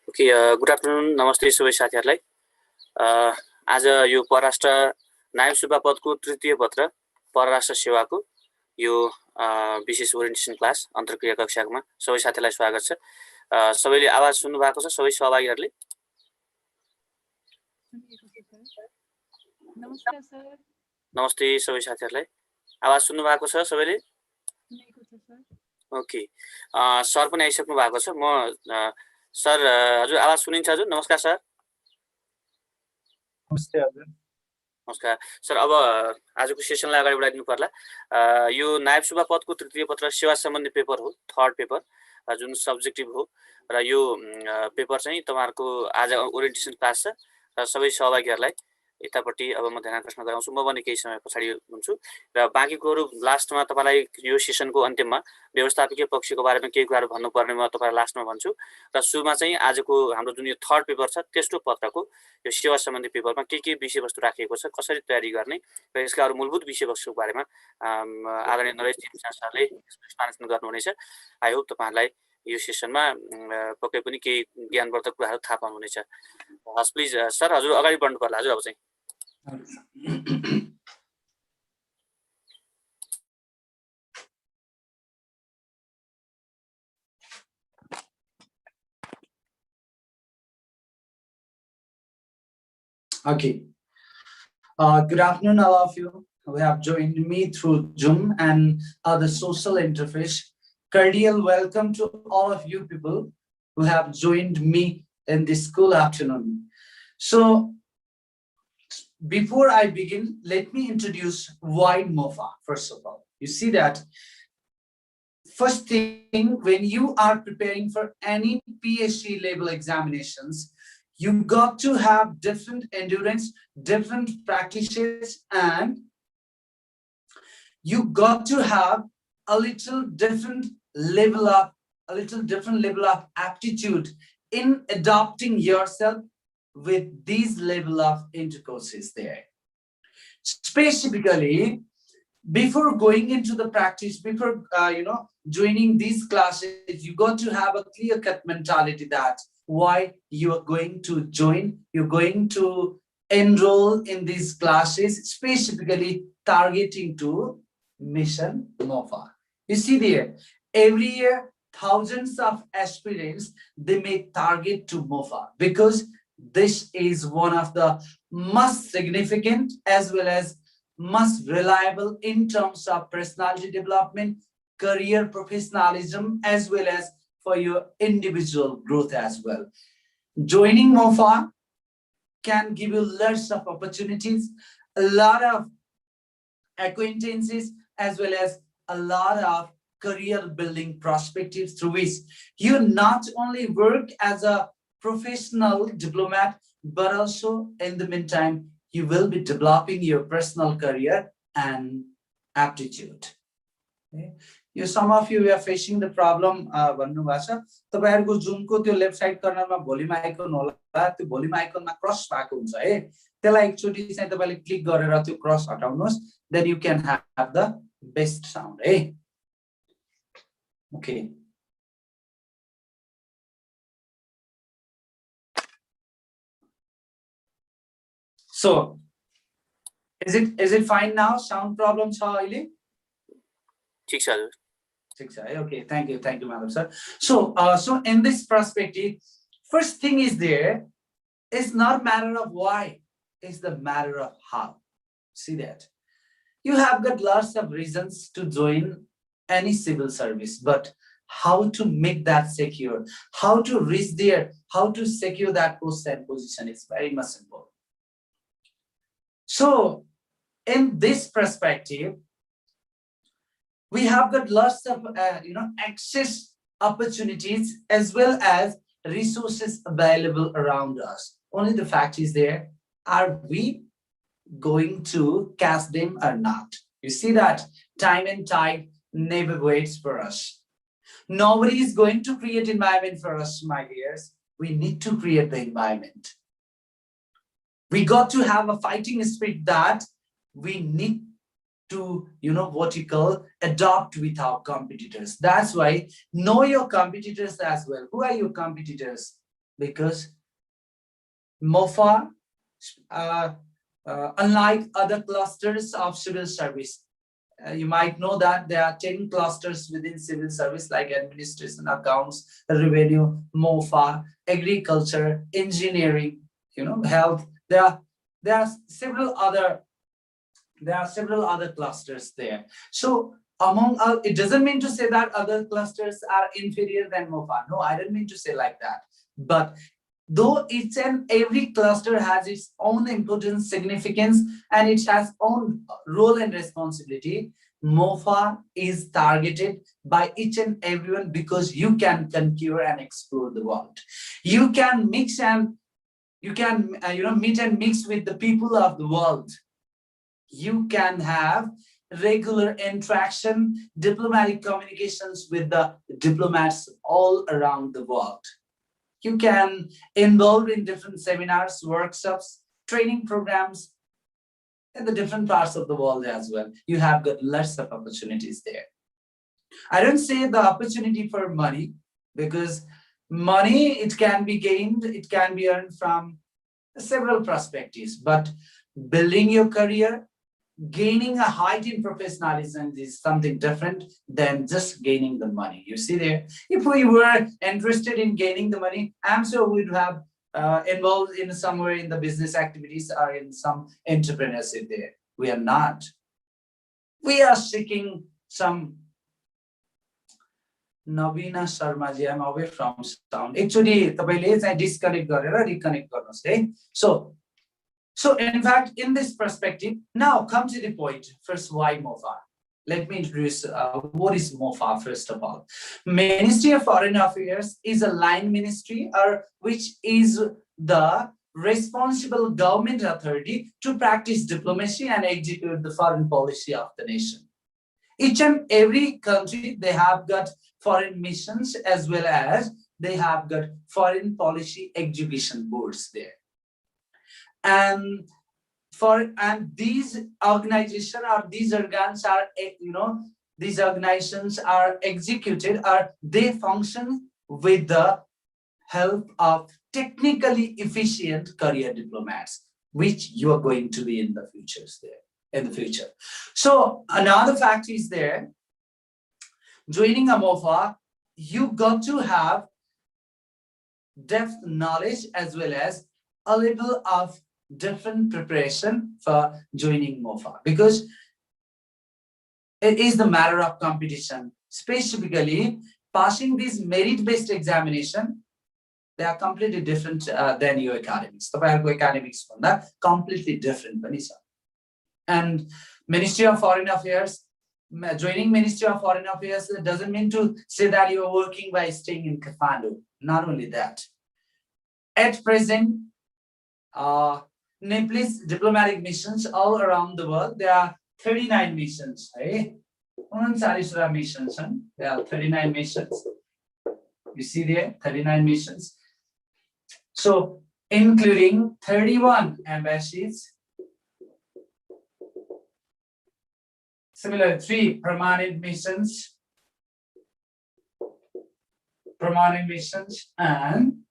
Okay good afternoon नमस्ते सबै साथीहरुलाई आज यो परराष्ट्र नायब सुब्बा पदको तृतीय पत्र परराष्ट्र सेवाको यो विशेष ओरिएन्टेसन क्लास अन्तर्क्रिया कक्षामा सबै साथीहरुलाई स्वागत छ। सबैले आवाज सुन्नु भएको छ सबै सहभागीहरुले? नमस्कार सर। नमस्ते सबै साथीहरुलाई आवाज सुन्नु भएको छ सबैले? ओके सर पनि आइसक्नु भएको छ। म सर हजुर आवाज सुनिन्छ हजुर? नमस्कार सर। नमस्ते हजुर। नमस्कार सर। अब आजको सेसनलाई अगाडि बढाइदिनु पर्ला। यो नायब सुब्बा पदको तृतीय पत्र सेवा सम्बन्धी पेपर हो, थर्ड पेपर जुन सब्जेक्टिभ हो र यो पेपर चाहिँ तपाईहरुको आज ओरिएन्टेसन क्लास छ र सबै सहभागीहरुलाई यतापट्टि अब म ध्यान आकर्षण गराउँछु। म पनि केही समय पछाडि हुन्छु र बाँकीकोहरु लास्टमा तपाईलाई यो सेसनको अन्त्यमा व्यवस्थापकीय पक्षको बारेमा केही कुराहरु भन्नुपर्ने म तपाईलाई लास्टमा भन्छु र सुरुमा चाहिँ आजको हाम्रो जुन यो थर्ड पेपर छ तेस्रो पत्रको यो सेवा सम्बन्धी पेपरमा के विषयवस्तु राखिएको छ, कसरी तयारी गर्ने र यसका अरु मूलभूत विषयवस्तुको बारेमा आदरणीय नरेश तिमल्सिना सरले एक्सप्लेनेसन गर्नुहुनेछ। आई होप तपाईहरुलाई यो सेसनमा पक्कै पनि केही ज्ञानवर्धक कुराहरु थाहा पाउनुहुनेछ। हस् प्लिज सर हजुर अगाडि बढ्नु पर्ला हजुर। अब चाहिँ Okay. Good afternoon, all of you who have joined me through Zoom and other social interface. Cordial welcome to all of you people who have joined me in this school afternoon. So, before I begin, let me introduce why MOFA. First of all, you see that first thing, when you are preparing for any PSC level examinations, you got to have different endurance, different practices, and you got to have a little different level of aptitude in adapting yourself with these level of intercourses there. Specifically, before going into the practice, before joining these classes, you got to have a clear-cut mentality that why you are going to join, you're going to enroll in these classes, specifically targeting to Mission MOFA. You see there, every year, thousands of aspirants, they may target to MOFA because this is one of the most significant as well as most reliable in terms of personality development, career professionalism, as well as for your individual growth as well. Joining MOFA can give you lots of opportunities, a lot of acquaintances, as well as a lot of career building perspectives through which you not only work as a professional diplomat, but also in the meantime, you will be developing your personal career and aptitude. Okay? Some of you are facing the problem भन्नु भएको छ तपाईहरुको zoom को त्यो left side कर्नरमा volume आइकन होला त्यो volume आइकनमा cross भएको हुन्छ है त्यसलाई एकचोटी चाहिँ तपाईले क्लिक गरेर त्यो cross हटाउनुस् then you can have the best sound है okay so is it fine now sound problem छ अहिले ठीक छ हजुर Okay, thank you, madam sir. So, so in this perspective, first thing is there, it's not a matter of why, it's the matter of how. See that? You have got lots of reasons to join any civil service, but how to make that secure, how to reach there, how to secure that post and position is very much important. So, in this perspective, we have got lots of access opportunities as well as resources available around us. Only the fact is there, are we going to cast them or not? You see that time and tide never waits for us. Nobody is going to create environment for us, my dears. We need to create the environment. We got to have a fighting spirit that we need to adopt with our competitors. That's why know your competitors as well. Who are your competitors? because MOFA, unlike other clusters of civil service, you might know that there are 10 clusters within civil service, like administration, accounts, revenue, MOFA, agriculture, engineering, health. There are several other clusters there. So among it doesn't mean to say that other clusters are inferior than MOFA. No, I don't mean to say like that. But though each and every cluster has its own importance, significance, and it has own role and responsibility, MOFA is targeted by each and everyone because you can conquer and explore the world. You can mix and meet and mix with the people of the world. You can have regular interaction, diplomatic communications with the diplomats all around the world. You can involve in different seminars, workshops, training programs in the different parts of the world as well. You have got lots of opportunities there. I don't say the opportunity for money, because money, it can be gained, it can be earned from several perspectives, but building your career, gaining a height in professionalism is something different than just gaining the money. You see there, if we were interested in gaining the money, I'm sure we'd have involved in somewhere in the business activities or in some entrepreneurship there. We are not. We are seeking some. Navina Sharmaji, I'm away from sound. Actually, disconnect reconnect. So in fact, in this perspective, now come to the point. First, why MOFA? Let me introduce what is MOFA first of all. Ministry of Foreign Affairs is a line ministry, or which is the responsible government authority to practice diplomacy and execute the foreign policy of the nation. Each and every country, they have got foreign missions, as well as they have got foreign policy execution boards there. And these organizations or these organs are, these organizations are executed, or they function with the help of technically efficient career diplomats, which you are going to be in the future. So another fact is there, joining a MOFA, you got to have depth knowledge as well as a level of different preparation for joining MOFA, because it is the matter of competition. Specifically, passing this merit-based examination, they are completely different than your academics. Academics completely different. And Ministry of Foreign Affairs, joining Ministry of Foreign Affairs doesn't mean to say that you are working by staying in Kathmandu. Not only that. At present, Nepalese diplomatic missions all around the world. There are 39 missions. There are 39 missions. You see there, 39 missions. So, including 31 embassies, similar 3 permanent missions, and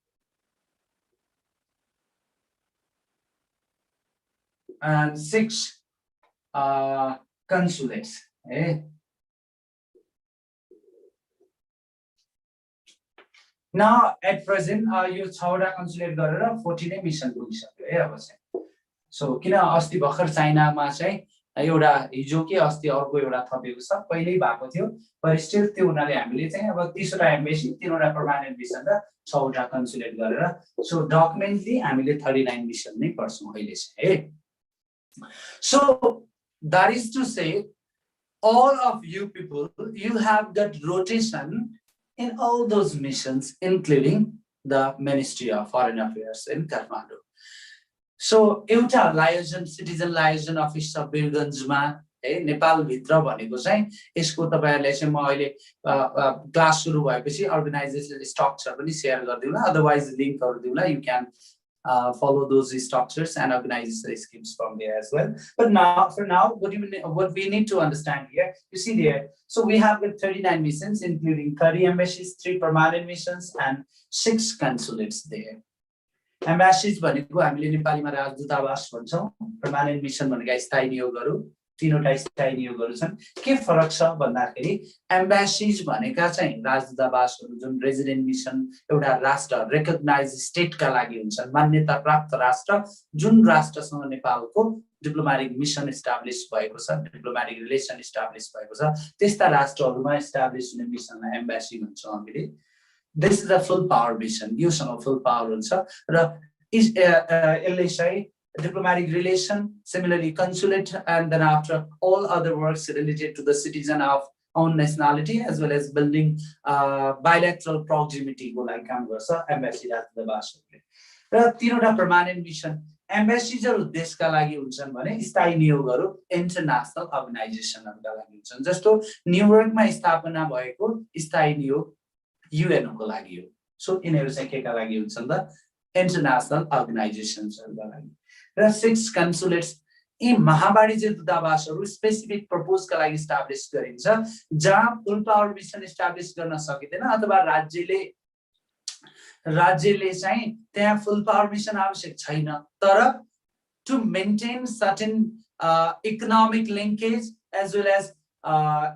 6 consulates. Now, at present, you 6 consulate गरेर 14 mission पुगिसक्यो अब चाहिँ. So किन अस्ति भर्खर चाइनामा चाहिँ एउटा हिजो के अस्ति अर्को एउटा थपेको छ, पहिल्यै भएको थियो, पर स्टिल त्यो हुनाले हामीले चाहिँ अब 30 वटा एम्बेसी, 3 वटा परमानेन्ट मिसन र 6 वटा कन्सुलेट गरेर, सो डकुमेन्टली हामीले 39 मिसन नै पर्छौं अहिले चाहिँ है. So that is to say, all of you people, you have got rotation in all those missions, including the Ministry of Foreign Affairs in Kathmandu. So, एउटा लायोजन citizen लायोजन office छ वीरगन्जमा है, नेपाल भित्र भनेको चाहिँ यसको तपाईहरुले चाहिँ म अहिले क्लास सुरु भएपछि अर्गनाइजेसन स्ट्रक्चर पनि शेयर गर्दिउँला, अदरवाइज लिंकहरु दिउँला. You can follow those structures and organizational schemes from there as well. But now, for now, what we need to understand here, you see there, so we have got 39 missions, including 30 embassies, 3 permanent missions, and 6 consulates there. Embassies भनेको हामीले नेपालीमा राजदूतावास भन्छौँ, permanent mission भनेको स्थायी नियोगहरू, तीनवटा स्थायी नियोगहरू छन्। के फरक छ भन्दाखेरि एम्बेसीज भनेका चाहिँ राजदूतावासहरू जुन रेजिडेन्ट मिसन एउटा राष्ट्र रेकग्नाइज स्टेटका लागि हुन्छन्, मान्यता प्राप्त राष्ट्र जुन राष्ट्रसँग नेपालको डिप्लोमेटिक मिसन एस्टाब्लिश भएको छ, डिप्लोमेटिक रिलेसन एस्टाब्लिश भएको छ, त्यस्ता राष्ट्रहरूमा एस्टाब्लिश हुने मिसनलाई एम्बेसी भन्छौँ हामीले। This is a full power mission. योसँग full power हुन्छ र यसले चाहिँ diplomatic relation, similarly consulate, and then after all other works related to the citizen of own nationality as well as building bilateral proximity को लागि काम गर्छ embassy राजदूतावासहरूले। र तीनवटा permanent mission एम्बेसीजहरू देशका लागि हुन्छन् भने स्थायी नियोगहरू इन्टरनेशनल अर्गनाइजेसनहरूका लागि हुन्छन्। जस्तो न्युयोर्कमा स्थापना भएको स्थायी नियोग UN को लागि हो। सो यिनीहरू चाहिँ केका लागि हुन्छन् त इन्टरनेशनल अर्गनाइजेसन्सहरूका लागि। र 6 कन्सुलेट्स यी महावाणिज्य दूतावासहरू स्पेसिफिक पर्पजका लागि इस्टाब्लिश गरिन्छ, जहाँ फुल पावर मिसन इस्टाब्लिश गर्न सकिँदैन अथवा राज्यले चाहिँ त्यहाँ फुल पावर मिसन आवश्यक छैन, तर to maintain certain economic linkage as well as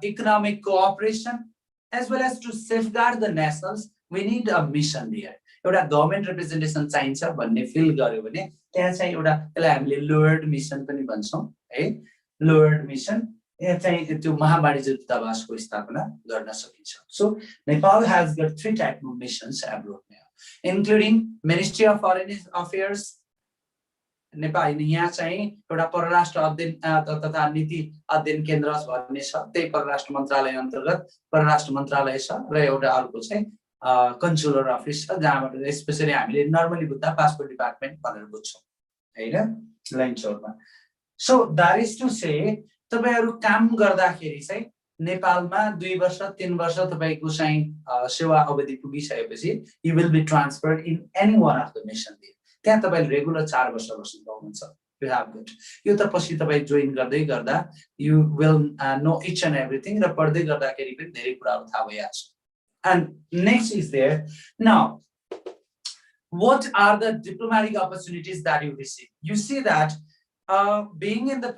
economic cooperation as well as to safeguard the nationals, we need a mission there. एउटा गभर्नमेन्ट रिप्रेजेन्टेसन चाहिन्छ भन्ने फिल गर्यो भने त्यहाँ चाहिँ एउटा त्यसलाई हामीले लोवर्ड मिसन पनि भन्छौँ है। लोवर्ड मिसन यहाँ चाहिँ त्यो महावाणिज्य दूतावासको स्थापना गर्न सकिन्छ। So Nepal has got 3 type of missions abroad now, including Ministry of Foreign Affairs। Nepal यहाँ चाहिँ एउटा परराष्ट्र अध्ययन तथा नीति अध्ययन केन्द्र भन्ने छ, त्यही परराष्ट्र मन्त्रालय अन्तर्गत परराष्ट्र मन्त्रालय छ। र एउटा अर्को चाहिँ कन्सुलर अफिस छ, जहाँबाट स्पेशली हामीले नर्मली बुझ्दा पासपोर्ट डिपार्टमेन्ट भनेर बुझ्छौँ हैन लाइन्सहरुमा। So that is to say तपाईहरु काम गर्दाखेरि चाहिँ नेपालमा 2 वर्ष 3 वर्ष तपाईको चाहिँ सेवा अवधि पुगिसकेपछि you will be transferred in any one of the mission there. त्यहाँ तपाईले रेगुलर 4 वर्ष बस्नु पाउनुहुन्छ। यु हेभ गुड यो त पछि तपाई जोइन गर्दै गर्दा you will know each and everything र पढ्दै गर्दाखेरि पनि धेरै कुराहरु थाहा भइहाल्छ। And next is there. Now, what are the diplomatic opportunities that you receive? You see that being in the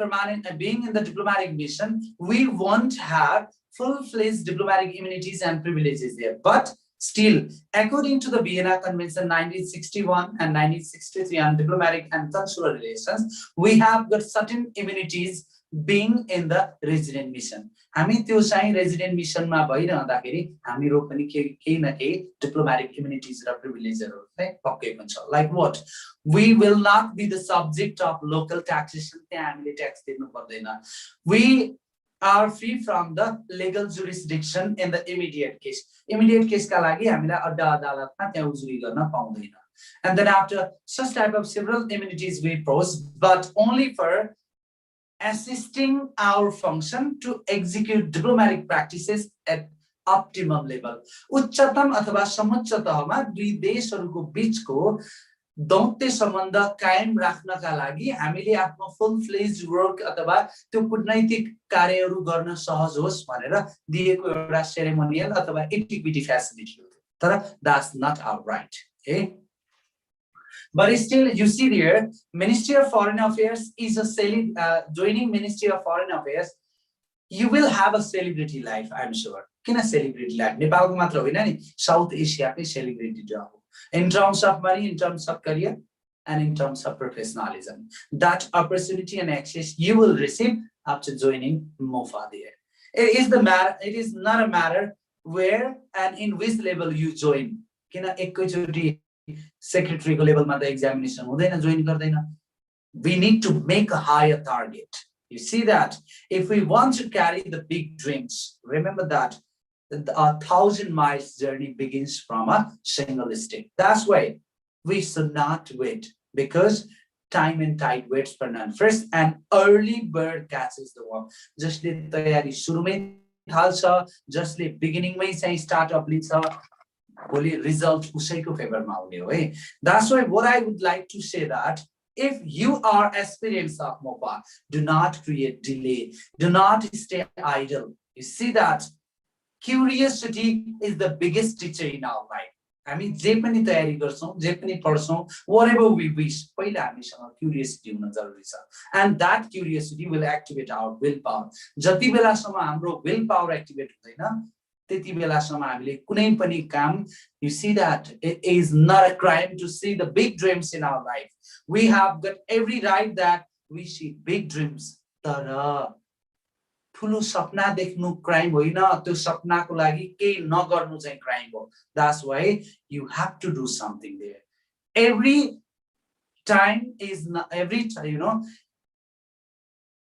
diplomatic mission, we won't have full-fledged diplomatic immunities and privileges there. But still, according to the Vienna Convention 1961 and 1963 on diplomatic and consular relations, we have got certain immunities being in the resident mission. हामी त्यो चाहिँ resident मिसनमा भइरहँदाखेरि हामीहरु पनि केही न केही diplomatic immunities र प्रिभिलेजहरु चाहिँ पक्कै हुन्छ। Like what, we will not be the subject of local taxation, त्यहाँ हामीले ट्याक्स तिर्नु पर्दैन। We are free from the legal jurisdiction in the immediate case. Immediate केसका लागि हामीलाई अड्डा अदालतमा त्यहाँ उजुरी गर्न पाउँदैन। And then after such type of several immunities we pose, but only for assisting our function to execute diplomatic practices at optimum level. उच्चतम अथवा समुच्च तहमा दुई देशहरुको बीचको दौत्य सम्बन्ध कायम राख्नका लागि हामीले आफ्नो फुल फ्लेज वर्क अथवा त्यो कूटनैतिक कार्यहरु गर्न सहज होस् भनेर दिएको एउटा सेरेमोनियल अथवा एटिक्विटी फ्यासिलिटी हो। तर that's not our right, okay? But still, you see there, Ministry of Foreign Affairs is a joining Ministry of Foreign Affairs. You will have a celebrity life, I'm sure. Can a celebrity life? Nepal ko matra hoina ni, South Asia pe celebrity job. In terms of money, in terms of career, and in terms of professionalism, that opportunity and access you will receive after joining MOFA there. It is not a matter where and in which level you join. Kina ekkochoti secretary ko level ma the examination hudaina join gardaina. We need to make a higher target. You see that if we want to carry the big dreams, remember that a 1,000 miles journey begins from a single step. That's why we should not wait, because time and tide waits for none. First, an early bird catches the worm. Justly तयारी सुरुमै थाल्छ, justly beginning मै चाहिँ start up लिन्छ, भोलि result उसैको फेभरमा हुने हो है that's why what I would like to say that if you are aspirants of MOPA, do not create delay, do not stay idle. You see that curiosity is the biggest teacher in our life. हामी जे पनि तयारी गर्छौं जे पनि पढ्छौं whatever we wish पहिला हामीसँग curiosity हुन जरुरी छ and that curiosity will activate our willpower. जति बेलासम्म हाम्रो विल पावर एक्टिभेट हुँदैन त्यति बेलासम्म हामीले कुनै पनि काम you see that it is not a crime to see the big dreams in our life. We have got every right that we see big dreams. तर ठुलो सपना देख्नु क्राइम होइन त्यो सपनाको लागि केही नगर्नु चाहिँ क्राइम हो that's why you have to do something there every time is not every time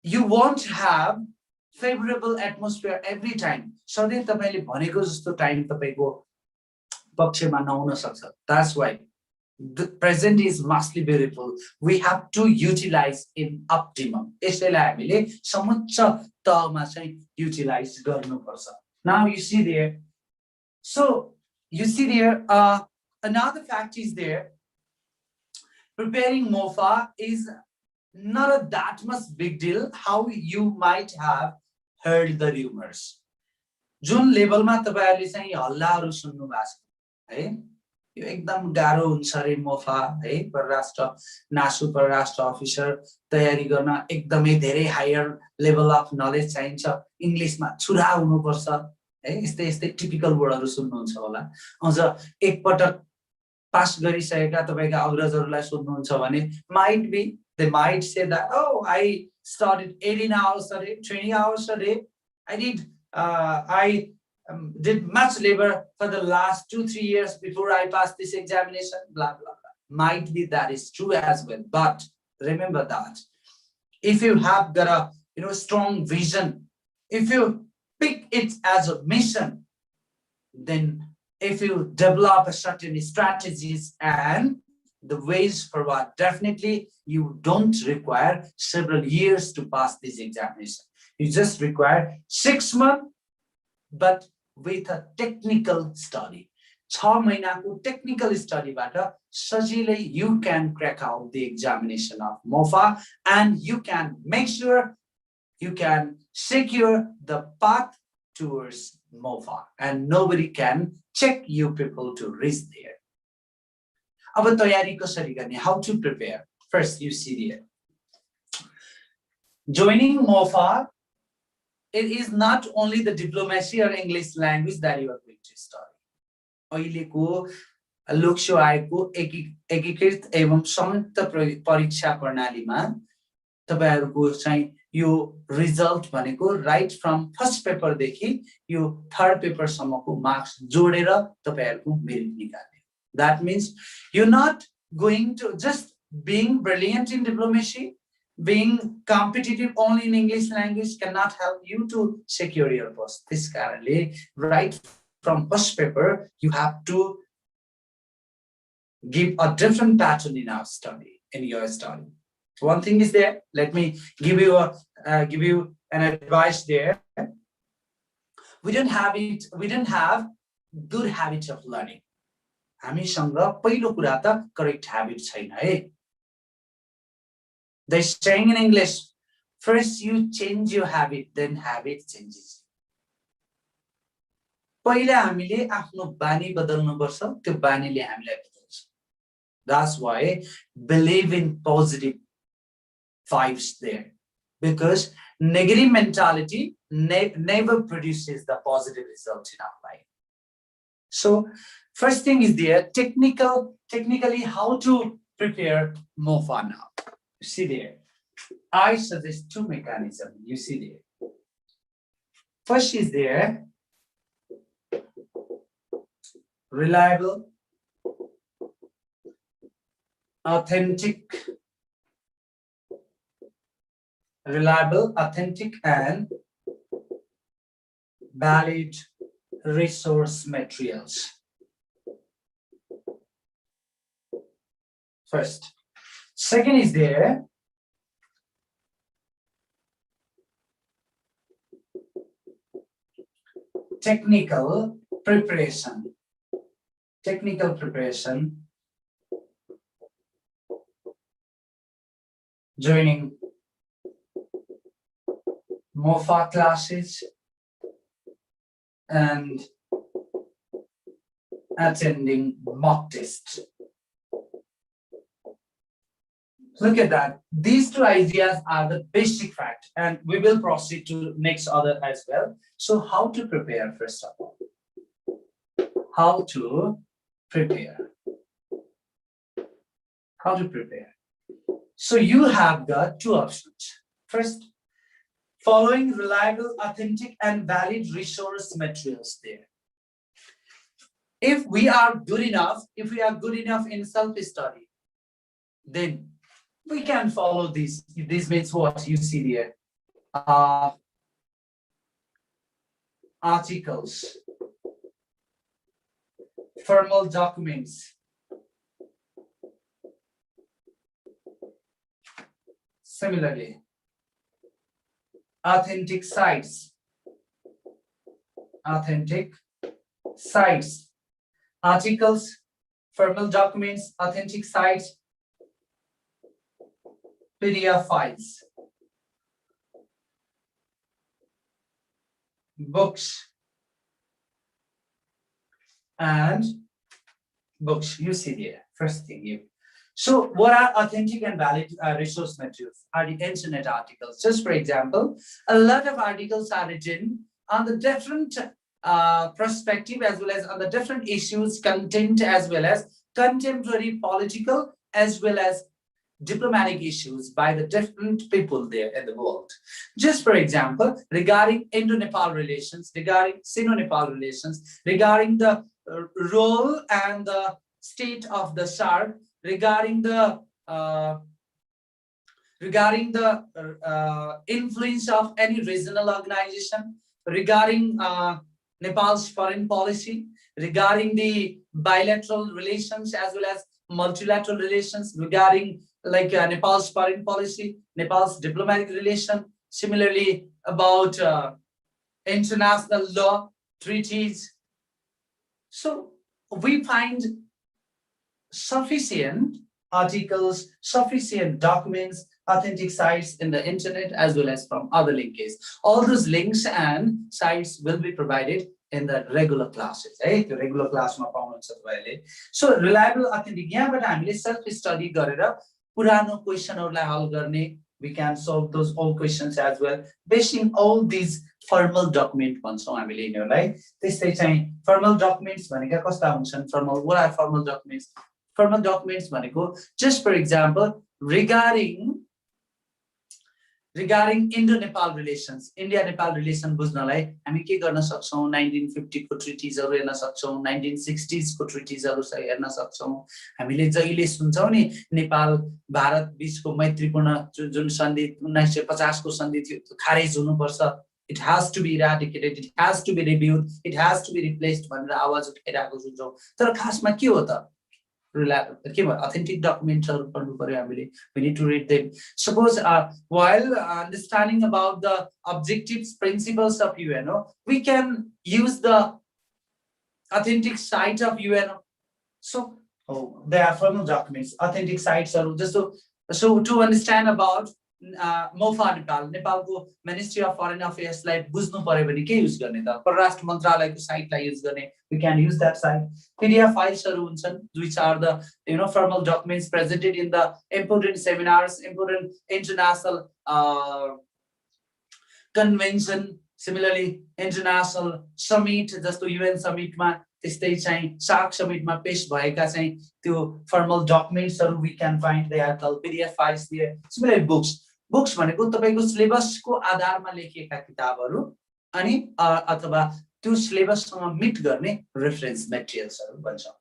you won't have favorable atmosphere every time सधैँ तपाईले भनेको जस्तो टाइम तपाईको पक्षमा नहुन सक्छ that's why the present is mostly beautiful. We have to utilize in optimum. यसैलाई हामीले समुच्च तहमा चाहिँ utilize गर्नुपर्छ. Now you see there. So you see there. Another fact is there. Preparing MOFA is not a that much big deal. How you might have heard the rumors. जुन लेभलमा तपाईहरुले चाहिँ हल्लाहरु सुन्नु भएको छ है यो एकदम गाह्रो हुन्छ रे मोफा है परराष्ट्र नासु परराष्ट्र अफिसर तयारी गर्न एकदमै धेरै हायर लेभल अफ नलेज चाहिन्छ इंग्लिशमा छुरा हुनुपर्छ है यस्तै यस्तै टिपिकल वर्डहरु सुन्नुहुन्छ होला अझ एक पटक पास गरिसकेका तपाईका अग्रजहरुलाई सोध्नुहुन्छ भने might be they might say that oh I studied 18 hours a day 20 hours a day I did much labor for the last 2-3 years before I passed this examination, blah, blah, blah. Might be that is true as well. But remember that if you have got a strong vision, if you pick it as a mission, then if you develop a certain strategies and the ways forward, definitely you don't require several years to pass this examination. You just require 6 months, but with a technical study. 6 महिनाको technical study बाट सजिलै you can crack out the examination of MOFA and you can make sure you can secure the path towards MOFA and nobody can check you people to reach there. अब तयारी कसरी गर्ने? How to prepare? First you see there. Joining MOFA, it is not only the diplomacy or English language that you are going to study. अहिलेको लोकसेवाको एकीकृत एवं संयुक्त परीक्षा प्रणालीमा तपाईहरुको चाहिँ यो रिजल्ट भनेको राइट फ्रम फर्स्ट पेपर देखि यो थर्ड पेपर सम्मको मार्क्स जोडेर तपाईहरुको मेरिट निकाल्ने. That means you're not going to just being brilliant in diplomacy, being competitive only in English language cannot help you to secure your post. This currently, right from first paper, you have to give a different pattern in our study, in your study. One thing is there. Let me give you an advice there. We don't have good habits of learning. हामीसँग पहिलो कुरा त correct habit छैन है. They're saying in English, first you change your habit, then habit changes. पहिला हामीले आफ्नो बानी बदल्नु पर्छ, त्यो बानीले हामीलाई बदल्छ. That's why believe in positive vibes there, because negative mentality never produces the positive result in our life. So first thing is there, technically how to prepare MOFA now. You see there, I suggest 2 mechanisms. You see there. First is there, reliable, authentic, and valid resource materials. First. Second is there, technical preparation. technical preparation, joining MOFA classes, and attending mock tests. Look at that. These two ideas are the basic fact, and we will proceed to next other as well. So how to prepare, first of all? How to prepare? How to prepare? So you have got two options. First, following reliable, authentic, and valid resource materials there. If we are good enough in self-study, then we can follow this. This means what you see there. Articles, formal documents, similarly, authentic sites, articles, formal documents, authentic sites, PDF files, books, and books. You see there, first thing you. So what are authentic and valid resource materials? Are the internet articles. Just for example, a lot of articles are written on the different perspective, as well as on the different issues, content, as well as contemporary political, as well as diplomatic issues by the different people there in the world. Just for example, regarding Indo-Nepal relations, regarding Sino-Nepal relations, regarding the role and the state of the SAARC, regarding the influence of any regional organization, regarding Nepal's foreign policy, regarding the bilateral relations as well as multilateral relations, regarding like Nepal's foreign policy, Nepal's diplomatic relation, similarly about international law, treaties. So we find sufficient articles, sufficient documents, authentic sites in the internet, as well as from other linkages. All those links and sites will be provided in the regular classes. The regular class ma paunनुहुन्छ तपाईहरुले. So reliable, authentic, यहाँबाट हामीले self study गरेर पुरानो क्वेशनहरुलाई हल गर्ने, we can solve those all questions as well based on all these formal document भन्छौं हामीले यिनीहरुलाई. त्यस्तै चाहिँ formal documents भनेका कस्ता हुन्छन्? Formal, what are formal documents? Formal documents भनेको, just for example, regarding Indo-Nepal relations, India-Nepal relation बुझ्नलाई हामी के गर्न सक्छौं? 1950 को ट्रिटीजहरु हेर्न सक्छौं, 1960s को ट्रिटीजहरु हेर्न सक्छौं. हामीले जहिले सुन्छौं नि नेपाल भारत बीचको मैत्रीपूर्ण जुन सन्धि 1950 को सन्धि थियो त्यो खारेज हुनुपर्छ. It has to be eradicated, it has to be reviewed, it has to be replaced भनेर आवाज उठाइरहेको सुन्छौं. तर खासमा के हो त? Authentic documents are we need to read them. Suppose while understanding about the objectives, principles of UNO, we can use the authentic site of UNO. So there are formal documents, authentic sites are just to understand about MOFA Nepal, Nepalको Ministry of Foreign Affairs लाई बुझ्नु पर्यो भने के use गर्ने त? परराष्ट्र मन्त्रालयको साइटलाई use गर्ने. We can use that site. PDF files हरु हुन्छन्, which are the formal documents presented in the important seminars, important international convention, similarly international summit, जस्तो UN summit मा त्यस्तै चाहिँ SAARC summit मा पेश भएका चाहिँ त्यो formal documents हरु we can find. They are called PDF files there. Similarly books भनेको तपाईको सिलेबसको आधारमा लेखिएका किताबहरु अनि अथवा त्यो सिलेबससँग मिट गर्ने रेफरेन्स मटेरियल्सहरु भन्छौं.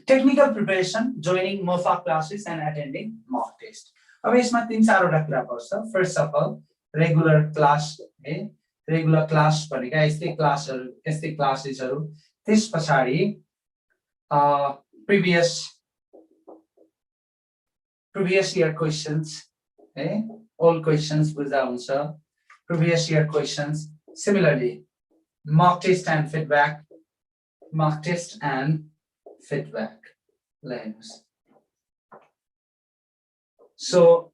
Technical preparation, joining MOFA classes and attending mock test. अब यसमा तीन चार वटा कुरा पर्छ. First of all regular class, regular class भनेका यस्तै क्लासेसहरु. त्यसपछि previous year questions, all questions बुझ्दा हुन्छ. Previous year questions. Similarly, mock test and feedback. So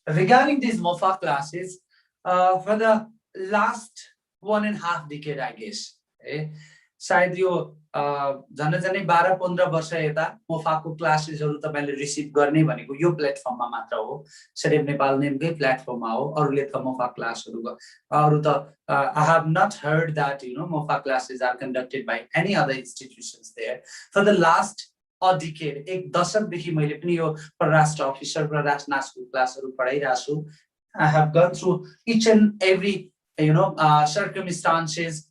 regarding these MOFA classes, for the last 1.5 decade, I guess, सायद यो झन् झनै 12-15 वर्ष यता मोफाको क्लासेसहरु तपाईले रिसिभ गर्ने भनेको यो प्लेटफर्ममा मात्र हो। सेडेप नेपाल नेमकै प्लेटफर्ममा हो। अरुले त मोफा क्लासहरु अरु त I have not heard that MOFA classes are conducted by any other institutions there for the last a decade। एक दशकदेखि मैले पनि यो परराष्ट्र अफिसर परराष्ट्र नासको क्लासहरु पढाइरा छु। I have gone through each and every circumstances,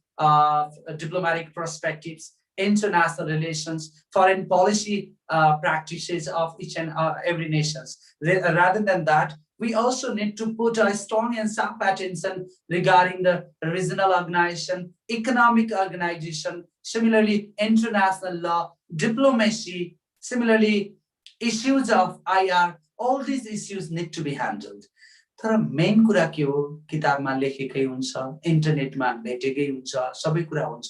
diplomatic perspectives, international relations, foreign policy practices of each and every nations. Rather than that, we also need to put a strong and sharp attention regarding the regional organization, economic organization, similarly international law, diplomacy, similarly issues of IR. All these issues need to be handled. तर main कुरा के हो, किताबमा लेखेकै हुन्छ, इन्टरनेटमा भेटेकै हुन्छ, सबै कुरा हुन्छ,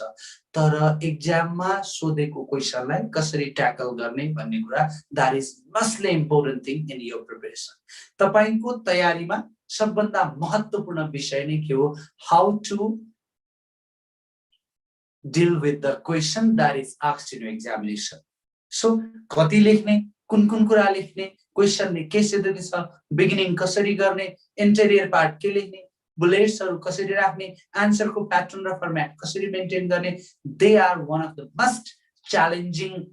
तर एक्जाममा सोधेको क्वेशनलाई कसरी ट्याकल गर्ने भन्ने कुरा, that is mostly important thing in your preparation। तपाईको तयारीमा सबभन्दा महत्त्वपूर्ण विषय नै के हो, how to deal with the question that is asked in your examination। So कति लेख्ने, कुन कुन कुरा लेख्ने, क्वेशन ने के सोधेको छ, बिगिनिङ कसरी गर्ने, इन्टेरियर पार्ट के लेख्ने, बुलेट्सहरु कसरी राख्ने, आन्सरको प्याटर्न र फर्मेट कसरी मेन्टेन गर्ने, they are one of the most challenging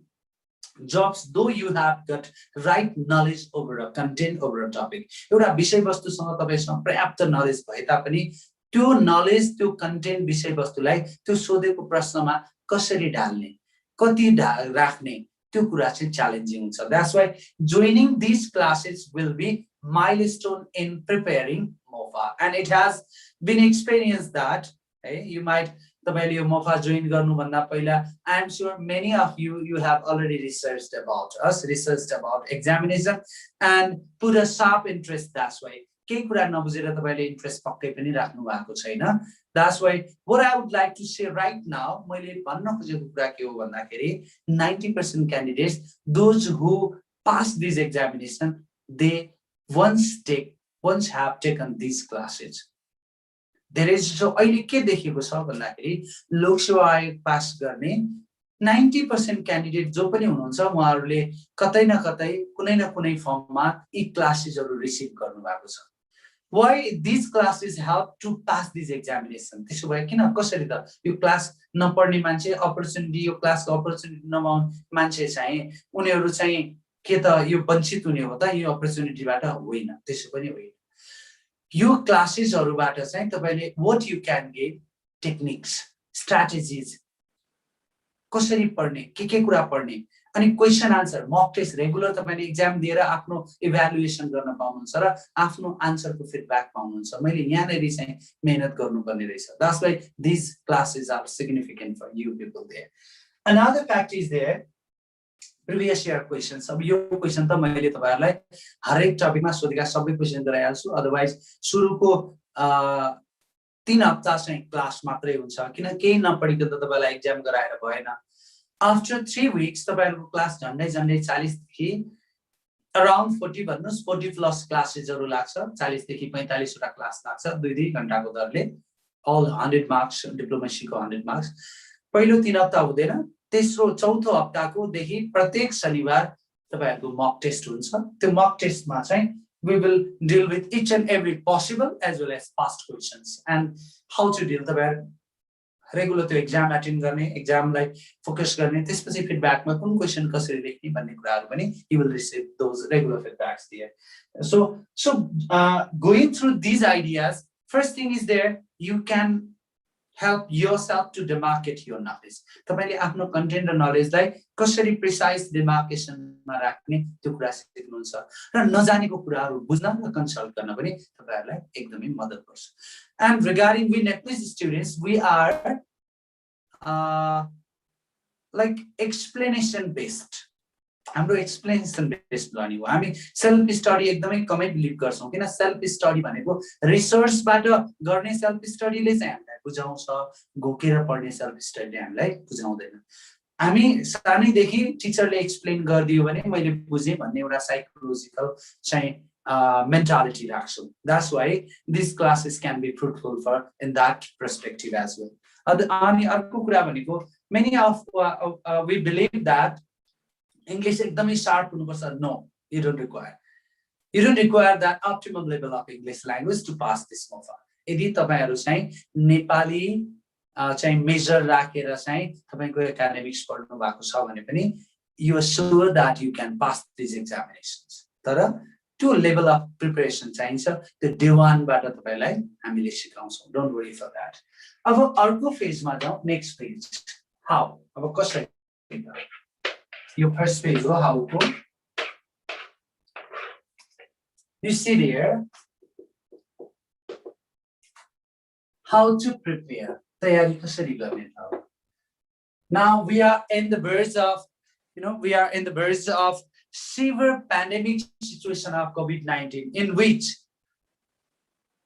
jobs though you have got right knowledge over a content over a topic। एउटा विषयवस्तुसँग तपाईसँग पर्याप्त नलेज भए तापनि त्यो नलेज त्यो कन्टेन्ट विषयवस्तुलाई त्यो सोधेको प्रश्नमा कसरी ढाल्ने, कति राख्ने, त्यो कुरा चाहिँ च्यालेन्जिङ हुन्छ। That's why joining these classes will be milestone in preparing MOFA, and it has been experienced that you might तपाईले यो MOFA join गर्नु भन्दा पहिला I am sure many of you have already researched about us, researched about examination and put a sharp interest। That's why केही कुरा नबुझेर तपाईले interest पक्कै पनि राख्नु भएको छैन। That's why what I would like to say right now, मैले भन्न खोजेको कुरा के हो भन्दाखेरि 90% candidates, those who pass this examination, they once have taken these classes। धेरै जसो अहिले के देखेको छ भन्दाखेरि लोकसेवा आयोग पास गर्ने 90% क्यान्डिडेट जो पनि हुनुहुन्छ उहाँहरूले कतै न कतै कुनै न कुनै फर्ममा यी क्लासेसहरु रिसिभ गर्नु भएको छ। Why these classes help to pass this examination? त्यसो भए किन कसरी त यो क्लास नपढ्ने मान्छे अपर्चुनिटी, यो क्लासको अपर्चुनिटी नपाउने मान्छे चाहिँ उनीहरु चाहिँ के त यो वञ्चित हुने हो त, यो अपर्चुनिटीबाट होइन, त्यसो पनि होइन। यो क्लासेसहरुबाट चाहिँ तपाईले what you can get techniques, strategies, कसरी पढ्ने, के कुरा पढ्ने, अनि question answer mock test regular तपाईले एक्जाम दिएर आफ्नो इभ्यालुएसन गर्न पाउनुहुन्छ र आफ्नो आन्सरको फिडब्याक पाउनुहुन्छ। मैले यहाँनेरि चाहिँ मेहनत गर्नुपर्ने रहेछ। That's why these classes are significant for you people there। Another fact is there, previous year questions। अब यो क्वेशन त मैले तपाईहरुलाई हरेक टपिकमा सोधेका सबै क्वेशन गराइहाल्छु, अदरवाइज सुरुको 3 हप्ता चाहिँ क्लास मात्रै हुन्छ, किन केही नपढिकन त तपाईलाई एक्जाम गराएर भएन। After 3 weeks, तपाईहरुको क्लास झन्डै 40 देखि around 40 भन्नुस् 40 प्लस क्लासेसहरु लाग्छ, 40 देखि 45 वटा क्लास लाग्छ 2-2 घण्टाको दरले, all 100 मार्क्स, डिप्लोमेसीको 100 मार्क्स। पहिलो 3 हप्ता हुँदैन, तेस्रो चौथो हप्ताको देखि प्रत्येक शनिबार तपाईहरुको मक टेस्ट हुन्छ। त्यो मक टेस्टमा चाहिँ we will deal with each and every possible as well as past questions and how to deal तपाईहरु रेगुलर त्यो एक्जाम अटेन्ड गर्ने, एक्जामलाई फोकस गर्ने, त्यसपछि फिडब्याकमा कुन क्वेशन कसरी लेख्ने भन्ने कुराहरु पनि you will receive those regular feedbacks there। So going through these ideas, first thing is there, you can help yourself to demarcate your knowledge। तपाईले आफ्नो कन्टेन्ट र नलेजलाई कसरी प्रिसाइज डिमार्केसनमा राख्ने त्यो कुरा सिक्नुहुन्छ र नजानेको कुराहरु बुझ्न र कन्सल्ट गर्न पनि तपाईहरुलाई एकदमै मद्दत गर्छ। And regarding we Nepalese students, we are like explanation based। हाम्रो एक्सप्लेनेसन बेस्ड लर्निङ हो। हामी सेल्फ स्टडी एकदमै कमै बिलिभ गर्छौं, किन सेल्फ स्टडी भनेको रिसर्चबाट गर्ने सेल्फ स्टडीले चाहिँ हामीलाई बुझाउँछ, घोकेर पढ्ने सेल्फ स्टडीले हामीलाई बुझाउँदैन। हामी सानैदेखि टिचरले एक्सप्लेन गरिदियो भने मैले बुझेँ भन्ने एउटा साइकोलोजिकल चाहिँ mentality राख्छु. That's why these classes can be fruitful for in that perspective as well. अनि अर्को कुरा भनेको many of we believe that English एकदमै sharp हुनुपर्छ. No, you don't require. You don't require that optimum level of English language to pass this MOFA. यदि तपाईहरु चाहिँ नेपाली चाहिँ मेजर राखेर चाहिँ तपाईको एकाडेमिक्स पढ्नु भएको छ भने पनि you are sure that you can pass these examinations. तर त्यो लेभल अफ प्रिपरेसन चाहिन्छ. त्यो डे 1 बाट तपाईलाई हामीले सिकाउँछौं. Don't worry for that. अब अर्को फेजमा जाऊ. Next phase how. अब कसरी यो फर्स्ट फेज हो हाउ को. You see there how to prepare. तयारी कसरी गर्ने त. Now we are in the verge of severe pandemic situation of COVID-19 in which